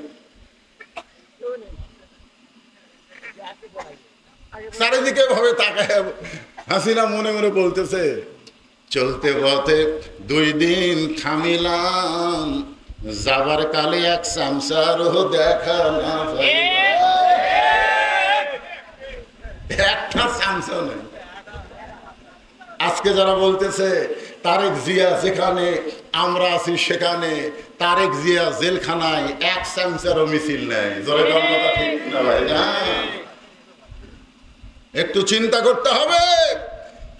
Speaker 1: চারিদিকে ভাবে তাকায়। হাসিনা মনে মনে বলতেছে, চলতে পথে 2 দিন থামিলাম, যাবার কালে এক চামচারও দেখা না একটা চামচা নেই। আজকে যারা বলতেছে তারেক জিয়া যেখানে, আমরা আছি সেখানে, তারেক জিয়া জেলখানায়, এক চামচারও মিছিল নেই। জোরে কথা ঠিক না ভাই? না, একটু চিন্তা করতে হবে।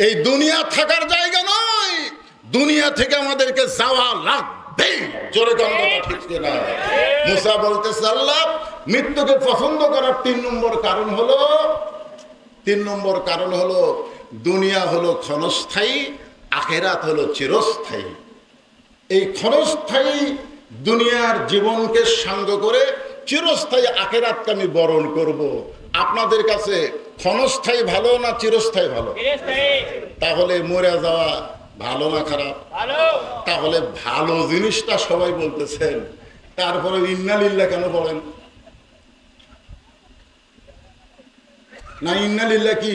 Speaker 1: এই দুনিয়া থাকার জায়গা নয়, দুনিয়া থেকে আমাদেরকে যাওয়া লাগবে। জোরে কথা ঠিক না? মুসা বলতেছে আল্লাহ মৃত্যুকে পছন্দ করার 3 নম্বর কারণ হলো দুনিয়া হলো ক্ষণস্থায়ী, আখিরাত হলো চিরস্থায়ী। এই ক্ষণস্থায়ী দুনিয়ার জীবনকে সাঙ্গ করে চিরস্থায়ী আখিরাতকে আমি বরণ করব। আপনাদের কাছে ক্ষণস্থায়ী ভালো না চিরস্থায়ী ভালো? তাহলে মরে যাওয়া ভালো না খারাপ? তাহলে ভালো জিনিসটা সবাই বলতেছেন, তারপরে ইন্নালিল্লাহ কেন বলেন না? ইন্নালিল্লাহ কি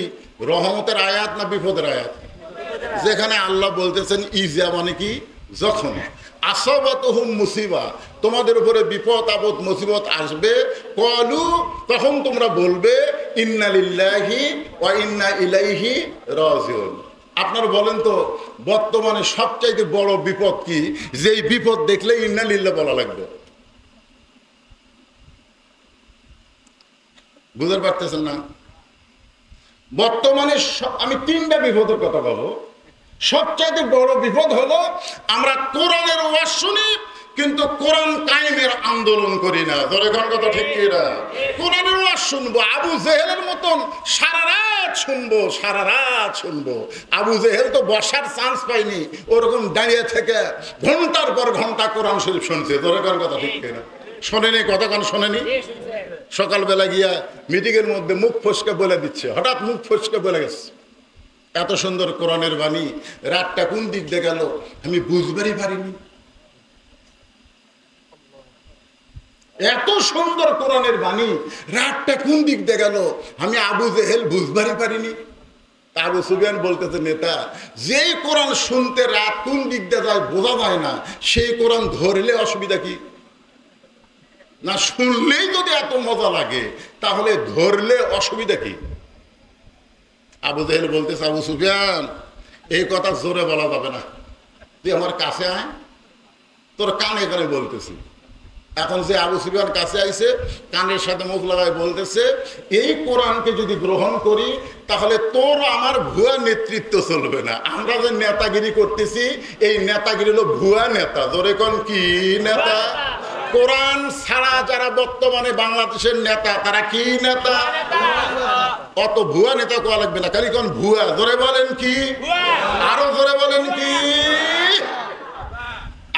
Speaker 1: রহমতের আয়াত না বিপদের আয়াত? যেখানে আল্লাহ বলতেছেন ইজা মানে কি, যখন আসাবাতুহুম মুসিবা, তোমাদের উপরে বিপদ আপদ মুসিবত আসবে, ক্বালু, তখন তোমরা বলবে ইন্না লিল্লাহি ওয়া ইন্না ইলাইহি রাজিউন। আপনারা বলেন তো বর্তমানে সবচাইতে বড় বিপদ কি? যেই বিপদ দেখলে ইন্না লিল্লাহ বলা লাগবে। বুঝতে পারতেছেন না? বর্তমানে আমি 3টা বিপদের কথা বলবো। সবচাইতে বড় বিপদ হলো আমরা কোরআনের ওয়াজ শুনি কিন্তু কোরআন কায়েমের আন্দোলন করি না। ধরে কোন কথা ঠিক কি না? কোরআনের ওয়াজ শুনবো, আবু জেহেলের মতন সারা রাত শুনবো। আবু জেহেল তো বসার চান্স পায়নি, ওরকম দাঁড়িয়ে থেকে ঘন্টার পর ঘন্টা কোরআন শরীফ শুনছে। ধরে কোন কথা ঠিক কি না? শোনেনি? কথা কান শোনেনি? সকালবেলা গিয়া মিটিংয়ের মধ্যে মুখ ফসকে বলে দিচ্ছে, হঠাৎ মুখ ফসকে বলে গেছে, এত সুন্দর কোরআনের বাণী, রাতটা কোন দিক দিয়ে গেল আমি বুঝবারই পারিনি। এত সুন্দর কোরআনের বাণী, রাতটা কোন দিক দিয়ে গেল আমি আবু জেহেল বুঝবারই পারিনি। আবু সুফিয়ান বলতেছে, নেতা, যেই কোরআন শুনতে রাত কোন দিক দিয়ে যায় বোঝা যায় না, সেই কোরআন ধরলে অসুবিধা কি? না শুনলেই যদি এত মজা লাগে তাহলে ধরলে অসুবিধা কি? আবু জেহেল বলতেছে, আবু সুফিয়ান এই কথা জোরে বলা যাবে না, তুই আমার কাছে আয়, তোর কানে কানে বলতেছি। এখন যে আবু সুফিয়ান কাছে আইছে, কানের সাথে মুখ লাগায় বলতেছে, এই কোরআনকে যদি গ্রহণ করি তাহলে তোর আমার ভুয়া নেতৃত্ব চলবে না। আমরা যে নেতাগিরি করতেছি এই নেতাগিরি হলো ভুয়া নেতা। জোরে কোন কি নেতা? কোরআন ছাড়া যারা বর্তমানে বাংলাদেশের নেতা তারা কি নেতা? অত ভুয়া নেতা কোয়া লাগবে না, খালি কোন ভুয়া। জোরে বলেন কি? আরো জোরে বলেন কি?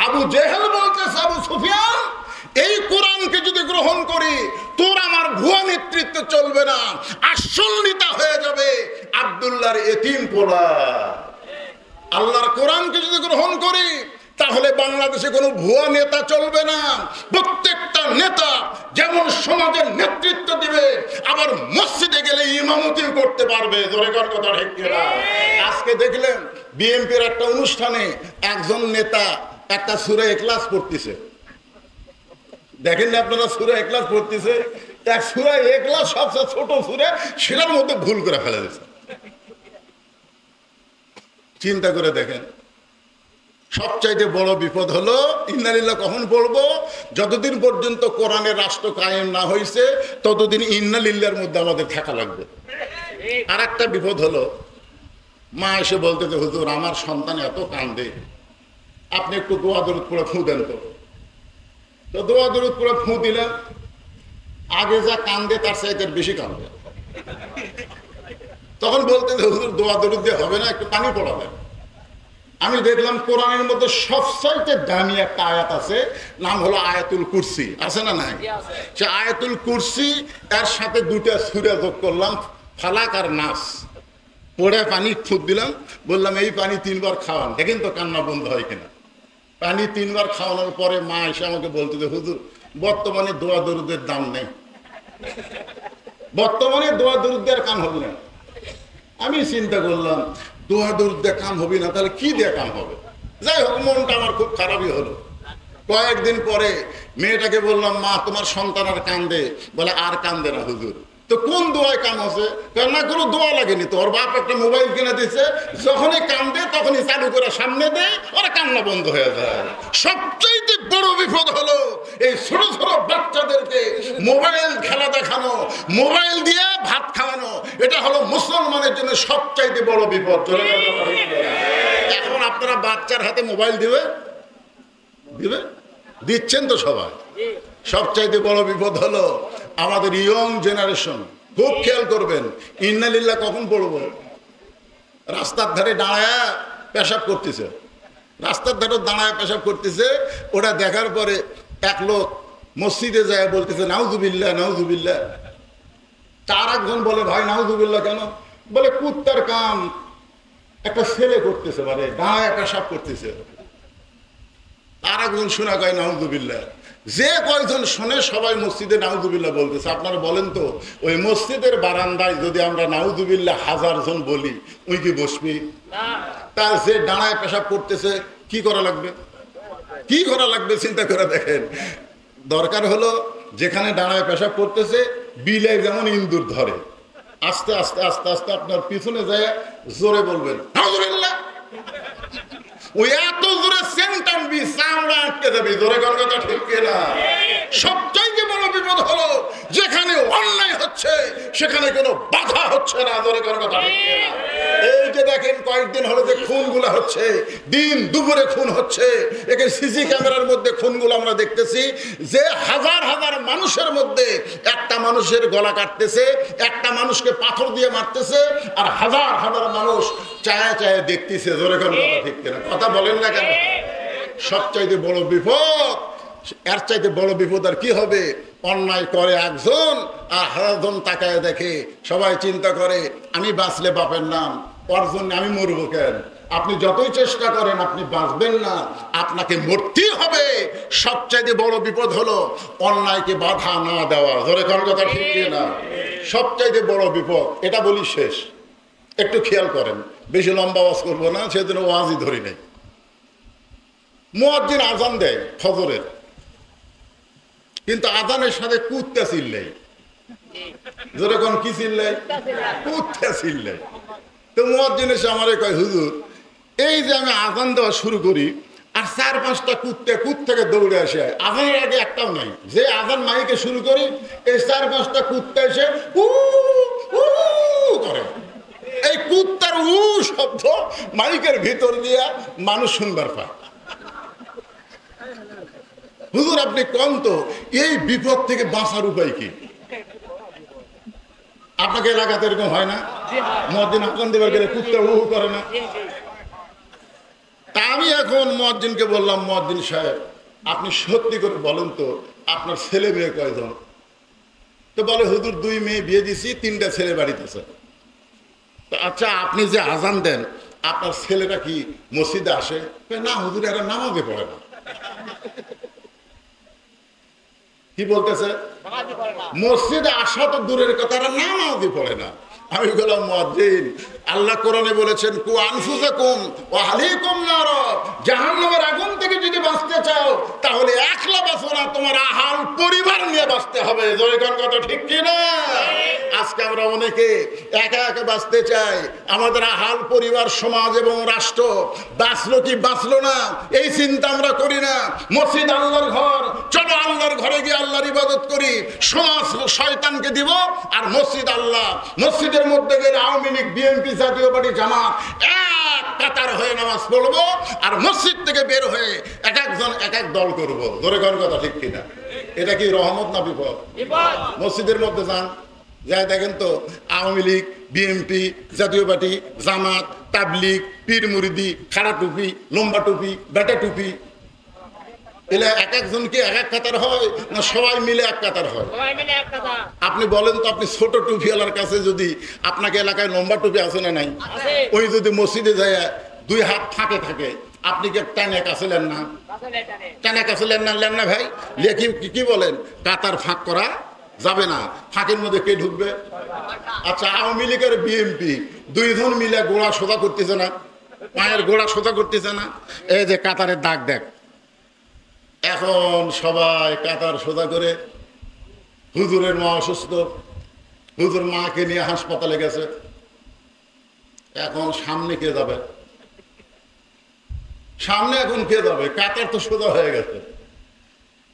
Speaker 1: আবু জেহেল বলতেছে, আবু সুফিয়ান এই কোরআনকে যদি গ্রহণ করি তোর আমার ভুয়া নেতৃত্ব চলবে না, আসল নেতা হয়ে যাবে আব্দুল্লাহর এতিম পোলা। আল্লাহর কোরআনকে যদি গ্রহণ করি তাহলে বাংলাদেশে কোনো ভুয়া নেতা চলবে না। প্রত্যেকটা নেতা যেমন সমাজের নেতৃত্ব দিবে, আবার মসজিদে গেলে ইমামতিও করতে পারবে। জোরে কার কথা ঠিক কিনা? আজকে দেখলেন বিএনপির একটা অনুষ্ঠানে একজন নেতা একটা সূরা ইখলাস পড়তেছে, দেখেন না আপনারা সূরা ইখলাস পড়তেছে, এক সূরা ইখলাস সবচেয়ে ছোট সূরা, সেটার মধ্যে ভুল করে ফেলে দিয়েছে। চিন্তা করে দেখেন, সবচাইতে বড় বিপদ হলো ইন্নালিল্লাহ কখন পড়বো? যতদিন পর্যন্ত কোরআনের রাষ্ট্র কায়েম না হয়েছে ততদিন ইন্নালিল্লাহর মধ্যে আমাদের থাকা লাগবে। আর একটা বিপদ হলো, মা এসে বলতে যে হুজুর আমার সন্তান এত কান্দে, আপনি একটু দোয়া দরুদ পড়ে ফুঁ দেন। তো দোয়া দরুদ পড়ে ফুঁ দিলেন, আগে যা কান্দে তার চাইতে বেশি কান্দে। তখন বলতে যে হুজুর দোয়া দরুদ দিয়ে হবে না, একটু পানি পড়াবেন। আমি দেখলাম কোরআনের মধ্যে সবচাইতে দামি একটা আয়াত আছে, নাম হলো আয়াতুল কুরসি, আছে না নাই? সে আয়াতুল কুরসি এর সাথে দুটা সূরা যোগ করলাম, ফালাক আর নাস, পড়ে পানি ফুট দিলাম, বললাম এই পানি 3 বার খাওয়ান, দেখেন তো কান্না বন্ধ হয় কিনা। পানি 3 বার খাওয়ানোর পরে মা এসে আমাকে বলতে যে হুজুর বর্তমানে দোয়া দরুদের দাম নেই, বর্তমানে দোয়া দরুদের কাম হবে না। আমি চিন্তা করলাম দোয়া দরুদ দিয়ে কাম হবে না, তাহলে কি দিয়ে কাম হবে? যাই হোক, মনটা আমার খুব খারাপই হলো। কয়েকদিন পরে মেয়েটাকে বললাম মা তোমার সন্তান আর কান্দে, বলে আর কান্দে না হুজুর। তো কোন দোয়ায় কাম আছে? না কোনো দোয়া লাগেনি, তো ওর বাপ একটা মোবাইল কিনে দিচ্ছে, যখনই কান্দে তখনই চালু করে সামনে দেয়, ওরা কান্না বন্ধ হয়ে যায়। সবচেয়ে বড় বিপদ হলো এই ছোট ছোট বাচ্চাদেরকে মোবাইল খেলা দেখানো, মোবাইল দিয়ে ভাত খাওয়ানো, এটা হলো মুসলমানের জন্য সবচাইতে বড় বিপদ। এখন আপনারা বাচ্চার হাতে মোবাইল দিবে, দিচ্ছেন তো সবাই। সবচাইতে বড় বিপদ হলো আমাদের ইয়ং জেনারেশন। খুব খেয়াল করবেন, ইন্নালিল্লাহ কখন পড়বো? রাস্তার ধারে দাঁড়ায় পেশাব করতেছে, রাস্তার ধারে দাঁড়ায় পেশাব করতেছে, ওটা দেখার পরে এক লোক মসজিদে যায় বলতেছে নাউজুবিল্লাহ নাউজুবিল্লাহ। তার একজন বলে ভাই নাউজুবিল্লাহ কেন? বলে কুত্তার কাম একটা ছেলে করতেছে, মানে দাঁড়ায় পেশাব করতেছে। আর একজন শোনা কয় নাউজুবিল্লাহ। যে কয়জন শোনে সবাই মসজিদে নাউজুবিল্লাহ বলতেছে। আপনারা বলেন তো, ওই মসজিদের বারান্দায় যদি আমরা নাউজুবিল্লাহ 1000 জন বলি, ওই কি বসবি? তার যে দাঁড়ায় পেশাব করতেছে কি করা লাগবে? কি করা লাগবে চিন্তা করে দেখেন। দরকার হলো যেখানে দাঁড়ায় পেশাব করতেছে বিলে যেমন ইন্দুর ধরে, আস্তে আস্তে আস্তে আস্তে আপনার পিছনে যায় জোরে বলবেন নাউজুবিল্লাহ। ওই এত জোরে সেন্টার বি সামনে আটকে যাবে, জোরে কোন কথা ঠিক কিনা? সবচাইতে বড় বিপদ হলো যেখানে অন্যায় হচ্ছে সেখানে কোনো বাধা হচ্ছে না, জোরে কোন কথা ঠিক কিনা? এই যে দেখেন কয়েকদিন হলো যে খুনগুলো হচ্ছে, দিন দুপুরে খুন হচ্ছে, একে সিসি ক্যামেরার মধ্যে খুনগুলো আমরা দেখতেছি, যে হাজার হাজার মানুষের মধ্যে একটা মানুষের গলা কাটতেছে, একটা মানুষকে পাথর দিয়ে মারতেছে, আর হাজার হাজার মানুষ চায়া চায়া দেখতেছে, জোরে কোন কথা ঠিক কিনা? কথা বলেন না কেন? সবচাইতে বড় বিপদ, এর চাইতে বড় বিপদ আর কি হবে? অন্যায় করে একজন আর হাজারজন তাকায় দেখে, সবাই চিন্তা করে আমি বাঁচলে বাপের নাম, ওর জন্য আমি মরবো কেন? আপনি যতই চেষ্টা করেন আপনি বাঁচবেন না, আপনাকে মরতেই হবে। সবচাইতে বড় বিপদ হলো অন্যায়কে বাধা না দেওয়া, ধরে কোন কথা ঠিক না? সবচাইতে বড় বিপদ, এটা বলি শেষ, একটু খেয়াল করেন, বেশি লম্বা ওয়াজ করবো না, সেজন্য ওয়াজই ধরি নেই। মুয়াজ্জিন আজান দেয় ফজরের, কিন্তু আজানের সাথে কুত্তা চিল্লাই, যেরকম কি চিল্লাই? কুত্তা চিল্লাই। তো মুয়াজ্জিন এসে আমারে কয় হুজুর এই যে আমি আজান দেওয়া শুরু করি আর 4-5টা কুত্তা থেকে দৌড়ে আসে, আজানের আগে একটাও নাই। যে আজান মাইকে শুরু করি এই 4-5টা কুত্তা এসে উ করে। এই কুত্তার উ শব্দ মাইকের ভিতর দিয়া মানুষ শুনবার পায়। হুজুর আপনি কোন তো এই বিপদ থেকে বাঁচার উপায় কি? আপনাকে এলাকাতে এরকম হয় না? মুয়াজ্জিন আজান দেবার গেলে কুত্তা হু করে না? তা আমি এখন মুয়াজ্জিনকে বললাম, মুয়াজ্জিন সাহেব আপনি সত্যি করে বলেন তো আপনার ছেলে মেয়ে কয়জন? তো বলে হুজুর 2 মেয়ে বিয়ে দিছি, 3টা ছেলে বাড়িতে আছে। তো আচ্ছা আপনি যে আজান দেন আপনার ছেলেরা কি মসজিদে আসে? না হুজুর এরা নামাজে পড়ে না। কি বলতেছে? মসজিদে আসা তো দূরের কথা, এরা নামাজই পড়ে না। আমি বললাম মুয়াজ্জিন আল্লাহ কোরআনে বলেছেন কু আনফুসাকুম ওয়া আলাইকুম নার, জাহান্নামের আগুন থেকে যদি না, তোমার আহাল পরিবার নিয়ে বাঁচতে হবে। জয়গান কথা ঠিক কিনা? আজকে আমরা অনেকে একা একা বাঁচতে চাই, আমাদের আহাল পরিবার, সমাজ এবং রাষ্ট্র বাঁচলো কি বাঁচলো না এই চিন্তা আমরা করি না। মসজিদ আল্লাহর ঘর, চলো আল্লাহর ঘরে গিয়ে আল্লাহর ইবাদত করি। সমাজ শয়তানকে দিব আর মসজিদ আল্লাহ। মসজিদের মধ্যে গেলে আওয়ামী লীগ, বিএনপি, জাতীয় পার্টি, জামাত এক কাতার হয়ে নামাজ পড়বো, আর মসজিদ থেকে বের হয়ে এক একজন এক এক দল করবো। ধরে কোন কথা ঠিক কিনা? এটা কি রহমত না বিপদ? মসজিদের মধ্যে যান, যাই দেখেন তো আওয়ামী লীগ, বিএনপি, জাতীয় পার্টি, জামাত, তাবলিগ, পীর মুরিদি, খাড়া টুপি, লম্বা টুপি, বেটা টুপি, এলে এক একজন কি এক এক কাতার হয় না সবাই মিলে এক কাতার হয়? আপনি বলেন তো, আপনি ছোট টুপিওয়ালার কাছে যদি, আপনাকে এলাকায় লম্বা টুপি আছে না নাই, ওই যদি মসজিদে যায় দুই হাত ফাঁকে থাকে, আপনি কি টানে কাছে নেন না? টানে কাছে নেন না ভাই? লেখি কি বলেন? কাতার ফাঁক করা যাবে না। ফাঁকের মধ্যে কে ঢুকবে? আচ্ছা, আওয়ামী লীগের বিএনপি দুইজন মিলে গোড়া সোজা করতেছে না? পায়ের গোড়া সোজা করতেছে না? এই যে কাতারের দাগ দেখ। এখন সবাই কাতার সোজা করে, হুজুরের মা অসুস্থ, হুজুর মাকে নিয়ে হাসপাতালে গেছে, এখন সামনে কে যাবে? সামনে এখন কে যাবে? কাতার তো সোজা হয়ে গেছে।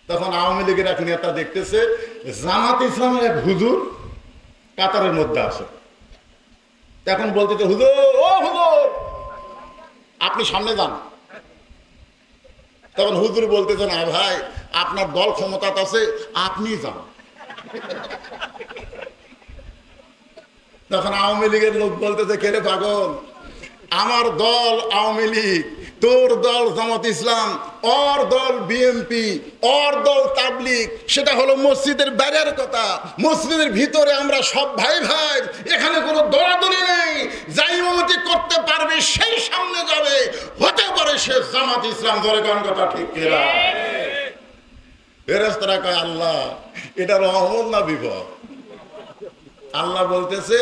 Speaker 1: তখন আওয়ামী লীগের এক নেতা দেখতেছে জামাত ইসলামের এক হুজুর কাতারের মধ্যে আসে, তখন বলতেছে হুজুর, ও হুজুর আপনি সামনে যান। তখন হুজুর বলতেছে না ভাই, আপনার দল ক্ষমতাতে আছে, আপনি যান। তখন আওয়ামী লীগের লোক বলতেছে, কে রে পাগল, আমার দল আওয়ামী লীগ, তোর দল জামাত ইসলাম, ওর দল বিএনপি, ওর দল তাবলিগ, সেটা হলো মসজিদের বাইরের কথা। মসজিদের ভিতরে আমরা সব ভাই ভাই, এখানে কোনো দলাদলি নেই। যাই ইমামতি করতে পারবে সেই সামনে যাবে, হতে পারে সে জামাত ইসলাম। ধরে কোন কথা ঠিক কিনা? ফেরেশতারা কয় আল্লাহ, এটা রহমত না বিপদ? আল্লাহ বলতেছে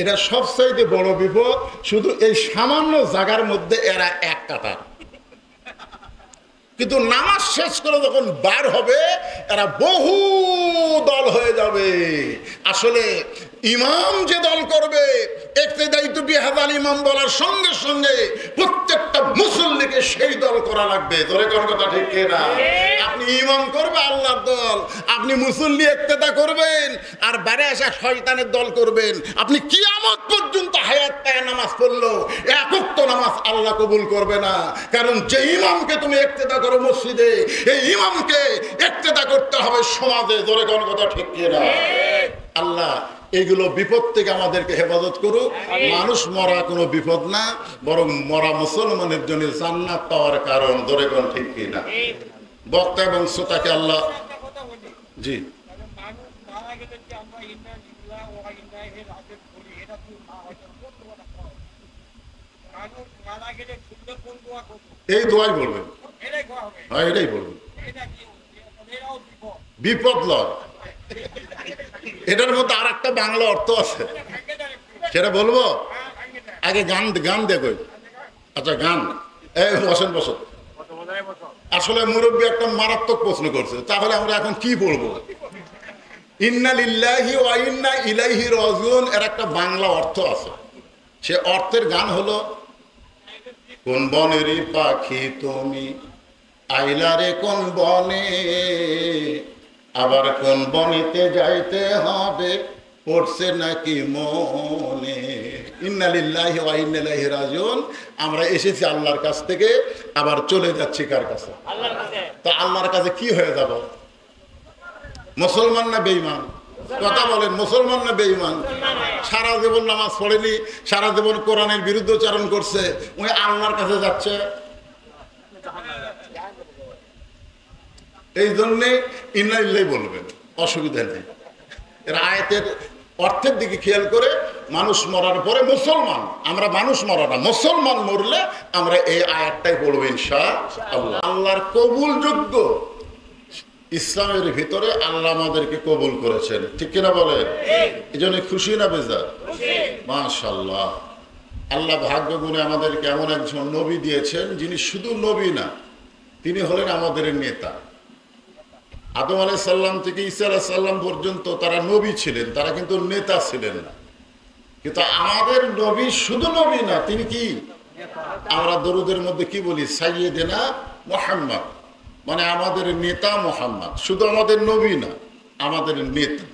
Speaker 1: এটা সবচাইতে বড় বিপদ, শুধু এই সামান্য জায়গার মধ্যে এরা এক কাতার, কিন্তু নামাজ শেষ করে যখন বার হবে এরা বহু দল হয়ে যাবে। আসলে ইমাম যে দল করবে, ইক্তিদাইতু বিহাযাল ইমাম বলার সঙ্গে সঙ্গে প্রত্যেকটা মুসল্লিকে সেই দল করা লাগবে। ধরে কোন কথা ঠিক কিনা? আপনি ইমাম করবে আল্লাহর দল, আপনি মুসল্লি ইক্তেদা করবেন, আর বাইরে আসা শয়তানের দল করবেন। আপনি কিয়ামত পর্যন্ত হায়াত পায় নামাজ পড়লো একক তো নামাজ আল্লাহ কবুল করবে না। কারণ যে ইমামকে তুমি ইক্তেদা করো মসজিদে, এই ইমামকে ইক্তেদা করতে হবে সমাজে। ধরে কোন কথা ঠিক কিনা? আল্লাহ এইগুলো বিপদ থেকে আমাদেরকে হেফাজত করুক। মানুষ মরা কোনো বিপদ না, বরং মরা মুসলমানের জন্য জান্নাত পাওয়ার কারণ। ধরে কোন ঠিক কিনা? বক্তা এবং শ্রোতাকে আল্লাহ জি এই দোয়াই বলবেন, হ্যাঁ এটাই বলবেন। বিপদ লয়, এটার মধ্যে আর একটা বাংলা অর্থ আছে, সেটা বলবো? আগে গান দেখো। আচ্ছা গান, এই বসেন বসেন। আসলে মুরব্বী একটা মারাত্মক প্রশ্ন করছে, তাহলে আমরা এখন কি পড়বো? ইন্না লিল্লাহি ওয়া ইন্না ইলাইহি রাজিউন এর একটা বাংলা অর্থ আছে। সে অর্থের গান হলো, কোন বনেরই পাখি তুমি আইলারে কোন বনে, আবার কোন বনেতে যাইতে হবে পড়ছে নাকি মনে। ইন্না লিল্লাহি ওয়া ইন্না ইলাইহি রাজিউন। আমরা এসেছি আল্লাহর কাছ থেকে, আবার চলে যাচ্ছি কার কাছে? আল্লাহর কাছে। তো আল্লাহর কাছে কি হয়ে যাব? মুসলমান না বেঈমান? কথা বলেন, মুসলমান না বেঈমান? সারা জীবন নামাজ পড়েনি, সারা জীবন কোরআনের বিরুদ্ধচারণ করছে, ওই আল্লাহর কাছে যাচ্ছে। এই জন্যে ইন্না লিল্লাহি বলবেন, অসুবিধা নেই। এর আয়াতের অর্থের দিকে খেয়াল করে, মানুষ মরার পরে মুসলমান, আমরা মানুষ মরা না, মুসলমান মরলে আমরা এই আয়াতটাই বলবো ইনশাআল্লাহ। আল্লাহর কবুলযোগ্য ইসলামের ভিতরে আল্লাহ আমাদেরকে কবুল করেছেন, ঠিক কিনা বলেন? এই জন্য খুশি না বেজার? মাশাআল্লাহ। আল্লাহ ভাগ্য গুণে আমাদেরকে এমন একজন নবী দিয়েছেন, যিনি শুধু নবী না, তিনি হলেন আমাদের নেতা। আদম আলাইহিস সালাম থেকে ঈসা আলাইহিস সালাম পর্যন্ত তারা নবী ছিলেন, তারা কিন্তু নেতা ছিলেন না। কিন্তু আমাদের নবী শুধু নবী না, তিনি কি, আমরা দরুদের মধ্যে কি বলি, সাইয়্যিদনা মুহাম্মদ, মানে আমাদের নেতা মুহাম্মদ, শুধু আমাদের নবী না, আমাদের নেতা।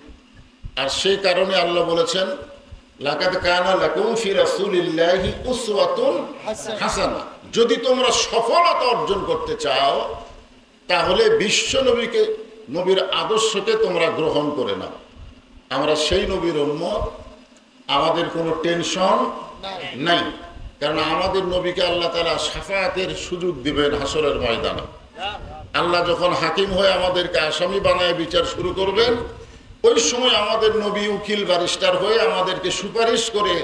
Speaker 1: আর সেই কারণে আল্লাহ বলেছেন, লাকাদ কানা লাকুম ফি রাসূলিল্লাহি উসওয়াতুন হাসানাহ। যদি তোমরা সফলতা অর্জন করতে চাও তাহলে বিশ্ব নবীকে, নবীর আদর্শকে তোমরা গ্রহণ করে নাও। আমরা সেই নবীর উম্মত, আমাদের কোনো টেনশন নাই, কারণ আমাদের নবীকে আল্লাহ তাআলা শাফাআতের সুযোগ দিবেন হাসরের ময়দানে। আল্লাহ যখন হাকিম হয়ে আমাদেরকে আসামি বানায় বিচার শুরু করবেন, ওই সময় আমাদের নবী উকিল ব্যারিস্টার হয়ে আমাদেরকে সুপারিশ করে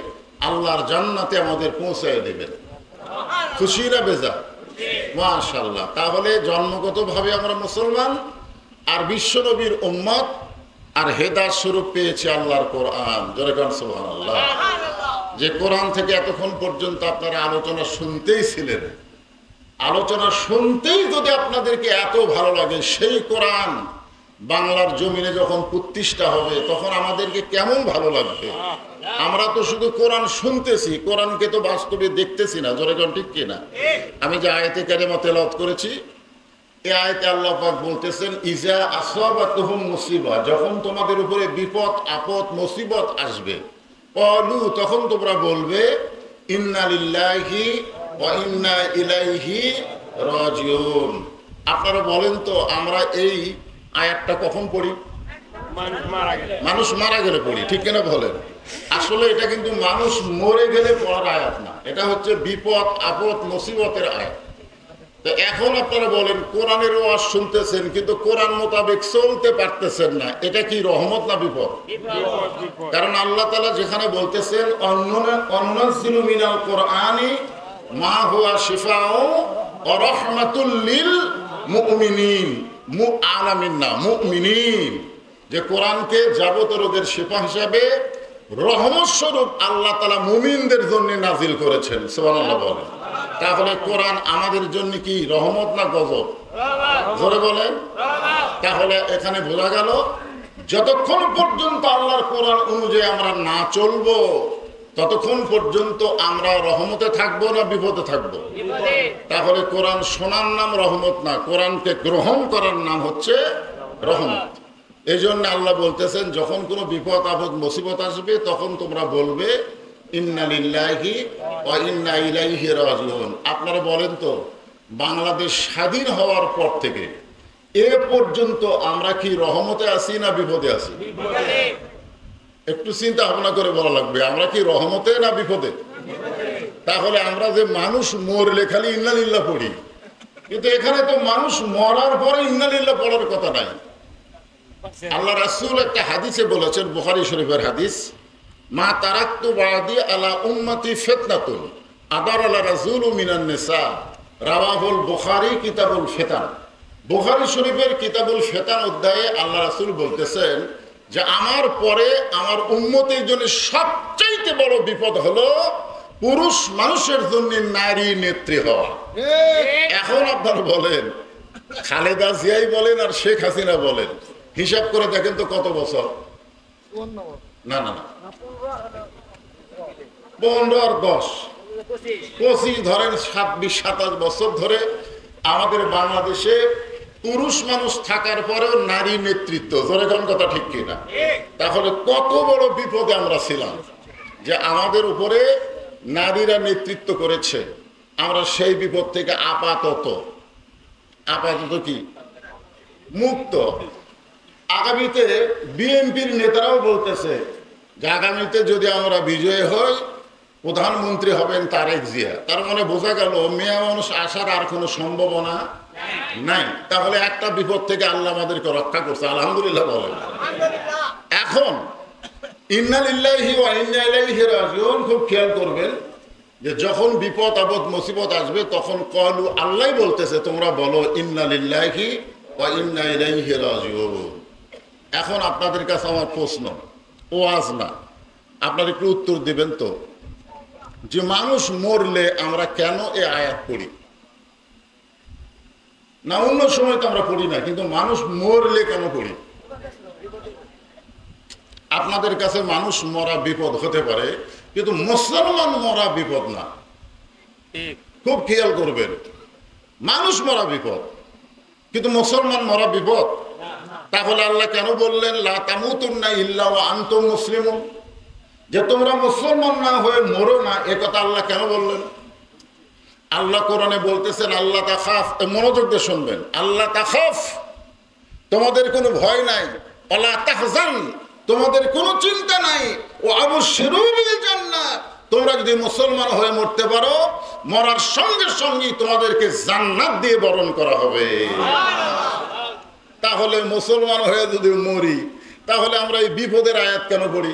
Speaker 1: আল্লাহর জান্নাতে আমাদের পৌঁছায় দেবেন। খুশি না বেজার? মাশাআল্লাহ। তাহলে জন্মগতভাবে আমরা মুসলমান, আর বিশ্ব নবীর উম্মত, আর হেদায়েত স্বরূপ পেয়েছে আল্লাহর কোরআন। জোরে কান সুবহানাল্লাহ। যে কোরআন থেকে এতক্ষণ পর্যন্ত আপনারা আলোচনা শুনতেই ছিলেন, আলোচনা শুনতেই যদি আপনাদেরকে এত ভালো লাগে, সেই কোরআন বাংলার জমিনে যখন প্রতিষ্ঠা হবে তখন আমাদেরকে কেমন ভালো লাগবে। আমরা তো শুধু কোরআন শুনতেছি, কোরআনকে তো বাস্তবে দেখতেছি না। জোরে কোন ঠিক কিনা? আমি যে আয়াতে কারিমা তেলাওয়াত করেছি, এই আয়াতে আল্লাহ পাক বলতেছেন, ইজা আসাবাতুহুম মুসিবা, যখন তোমাদের উপরে বিপদ আপদ মুসিবত আসবে, ক্বালু, তখন তোমরা বলবে, ইন্না লিল্লাহি ওয়া ইন্না ইলাইহি রাজিউন। আপনারা বলেন তো, আমরা এই আয়াতটা কখন পড়ি? মানুষ মারা গেলে পড়ি, ঠিক কিনা বলেন? আসলে এটা কিন্তু মানুষ মরে গেলে পড়ার আয়াত না, এটা হচ্ছে বিপদ আপদ মুসিবতের আয়াত। তো এখন আপনারা বলেন, কোরআনের ওয়াজ শুনতেছেন কিন্তু কোরআন মোতাবেক চলতে পারতেছেন না, এটা কি রহমত না বিপদ? কারণ আল্লাহ তাআলা যেখানে বলতেছেন, অন্নাযিলু মিনাল কোরআনি মা হুয়া শিফাউ ওয়া রাহমাতুল লিল মুমিনিন, মুআলামিন না, মুমিনিন, যে কোরআনকে যাবতীয় রোগের শিফা হিসাবে রহমত স্বরূপ আল্লাহ তাআলা মুমিনদের জন্য নাজিল করেছেন। সুবহানাল্লাহ বলেন। তাহলে কোরআন আমাদের জন্য কি রহমত না গজব? জোরে বলেন। তাহলে এখানে বোঝা গেল, যতক্ষণ পর্যন্ত আল্লাহর কোরআন অনুযায়ী আমরা না চলবো ততক্ষণ পর্যন্ত আমরা রহমতে থাকবো না বিপদে থাকবো? তাহলে কোরআন শোনার নাম রহমত না, কোরআনকে গ্রহণ করার নাম হচ্ছে রহমত। এই জন্য আল্লাহ বলতেছেন, যখন কোনো বিপদ আপদ মুসিবত আসবে তখন তোমরা বলবে, ইন্না লিল্লাহি ওয়া ইন্না ইলাইহি রাজিউন। আপনারা বলেন তো, বাংলাদেশ স্বাধীন হওয়ার পর থেকে এ পর্যন্ত আমরা কি রহমতে আছি না বিপদে আছি? একটু চিন্তা ভাবনা করে বলা লাগবে, আমরা কি রহমতে না বিপদে? তাহলে আমরা যে মানুষ মরলে খালি ইন্না লিল্লাহ পড়ি, কিন্তু এখানে তো মানুষ মরার পরে ইন্না লিল্লাহ পড়ার কথা নাই। আল্লাহ রাসূল একটা হাদিসে বলেছেন, বুখারী শরীফের হাদিস, মা তারাকতু বাদি আলা উম্মতি ফিতনাতুন আদার আলা রাজুলু মিনান নিসা, রাওয়াহুল বুখারী কিতাবুল ফিতান। বুখারী শরীফের কিতাবুল ফিতান অধ্যায়ে আল্লাহ রাসূল বলতেছেন যে আমার পরে আমার উম্মতের জন্য সবচেয়ে বড় বিপদ হলো পুরুষ মানুষের জন্য নারী নেত্রী হওয়া। এখন আপনারা বলেন, খালেদা জিয়াই বলেন আর শেখ হাসিনা বলেন, হিসাব করে দেখেন তো কত বছর? না না না, 15 আর 10, 25 ধরেন, 26-27 বছর ধরে আমাদের বাংলাদেশে পুরুষ মানুষ থাকার পরেও নারী নেতৃত্ব। জোরে কোন কথা ঠিক কিনা? তাহলে কত বড় বিপদে আমরা ছিলাম যে আমাদের উপরে নারীরা নেতৃত্ব করেছে। আমরা সেই বিপদ থেকে আপাতত কি মুক্ত। আগামীতে বিএনপির নেতারাও বলতেছে যে আগামীতে যদি আমরা বিজয়ী হই, প্রধানমন্ত্রী হবেন তারেক জিয়া। তার মানে বোঝা গেল মেয়ে মানুষ আসার আর কোনো সম্ভাবনা নাই। তাহলে একটা বিপদ থেকে আল্লাহ আমাদেরকে রক্ষা করছে, আলহামদুলিল্লাহ বলেন। এখন ইন্না লিল্লাহি ওয়া ইন্না ইলাইহি রাজিউন, খুব খেয়াল করবেন যে যখন বিপদ আপদ মুসিবত আসবে তখন ক্বালু, আল্লাহ বলতেছে তোমরা বলো ইন্না লিল্লাহি ওয়া ইন্না ইলাইহি রাজিউন। এখন আপনাদের কাছে আমার প্রশ্ন, ওয়াজ না, আপনারা একটু উত্তর দিবেন তো, যে মানুষ মরলে আমরা কেন এই আয়াত পড়ি? না অন্য সময় তো আমরা পড়ি না, কিন্তু মানুষ মরলে কেন পড়ি? আপনাদের কাছে মানুষ মরা বিপদ হতে পারে, কিন্তু মুসলমান মরা বিপদ না। খুব খেয়াল করবেন, মানুষ মরা বিপদ, কিন্তু মুসলমান মরা বিপদ। তাহলে আল্লাহ কেন বললেন লা তামুতুন্না ইল্লা ওয়া আনতুম মুসলিমুন, যে তোমরা মুসলমান না হয়ে মরো না, এ কথা আল্লাহ কেন বললেন? আল্লাহ কোরআনে বলতেছেন আল্লাহ তাখাফ, মনোযোগ দিয়ে শুনবেন, আল্লাহ তাখাফ, তোমাদের কোনো ভয় নাই, ওয়ালা তাহজান, তোমাদের কোনো চিন্তা নাই, ও আবশিরু বিল জান্নাহ, তোমরা যদি মুসলমান হয়ে মরতে পারো, মরার সঙ্গে সঙ্গে তোমাদেরকে জান্নাত দিয়ে বরণ করা হবে। তাহলে মুসলমান হয়ে যদি মরি, তাহলে আমরা এই বিপদের আয়াত কেন পড়ি?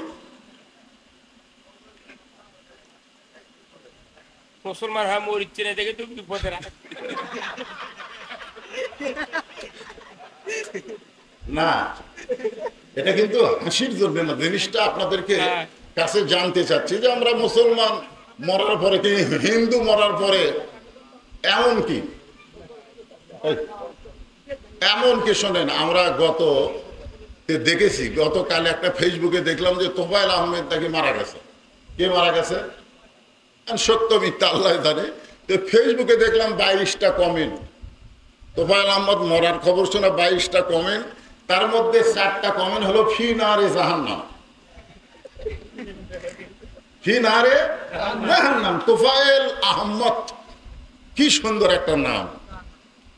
Speaker 2: মুসলমান হয়ে মরিচ্ছে না দেখে তো বিপদের আয়াত
Speaker 1: না, এটা কিন্তু হাসির জন্য না, জিনিসটা আপনাদেরকে কাছে জানতে চাচ্ছি যে আমরা মুসলমান মরার পরে কি হিন্দু মরার পরে এমনকি শোনেন, আমরা দেখেছি গতকাল একটা ফেসবুকে দেখলাম যে তোফায়েল আহমেদ নাকি মারা গেছে। কে মারা গেছে সত্য মিথ্যা আল্লাহ জানে। তো ফেসবুকে দেখলাম 22টা কমেন্ট, তোফায়েল আহমদ মরার খবর শোনা 22টা কমেন্ট, তার মধ্যে 4টা কমেন্ট হলো ফি নারে জাহান্নাম, ফি নারে জাহান্নাম। তোফায়েল আহমদ কি সুন্দর একটা নাম,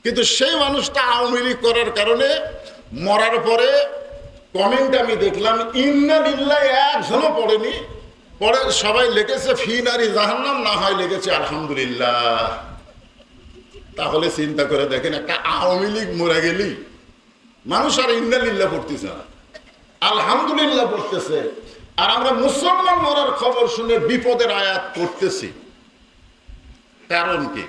Speaker 1: কিন্তু সেই মানুষটা আওয়ামী লীগ করার কারণে মরার পরে কমেন্ট আমি দেখলাম ইন্না লিল্লাহ একজনও পড়েনি, পরে সবাই লিখেছে ফি নারি জাহান্নাম, না হয় লিখেছে আলহামদুলিল্লাহ। তাহলে চিন্তা করে দেখেন, একটা আওয়ামী লীগ মরে গেলি মানুষ আর ইন্না লিল্লাহ পড়তেছে না, আলহামদুলিল্লাহ পড়তেছে। আর আমরা মুসলমান মরার খবর শুনে বিপদের আয়াত করতেছি, কারণ কি?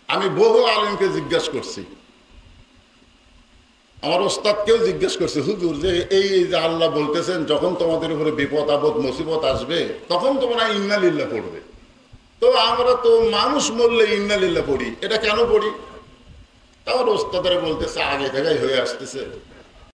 Speaker 1: আমি বহু আলেমকে জিজ্ঞাসা করছি, আমার ওস্তাদকেও জিজ্ঞেস করছে, হুজুর যে এই যে আল্লাহ বলতেছেন যখন তোমাদের উপরে বিপদ আপদ মুসিবত আসবে তখন তোমরা ইন্না লিল্লাহ পড়বে, তো আমরা তো মানুষ মরলে ইন্না লিল্লাহ পড়ি, এটা কেন পড়ি? তাহলে ওস্তাদরা বলতেছে আগে থেকেই হয়ে আসতেছে।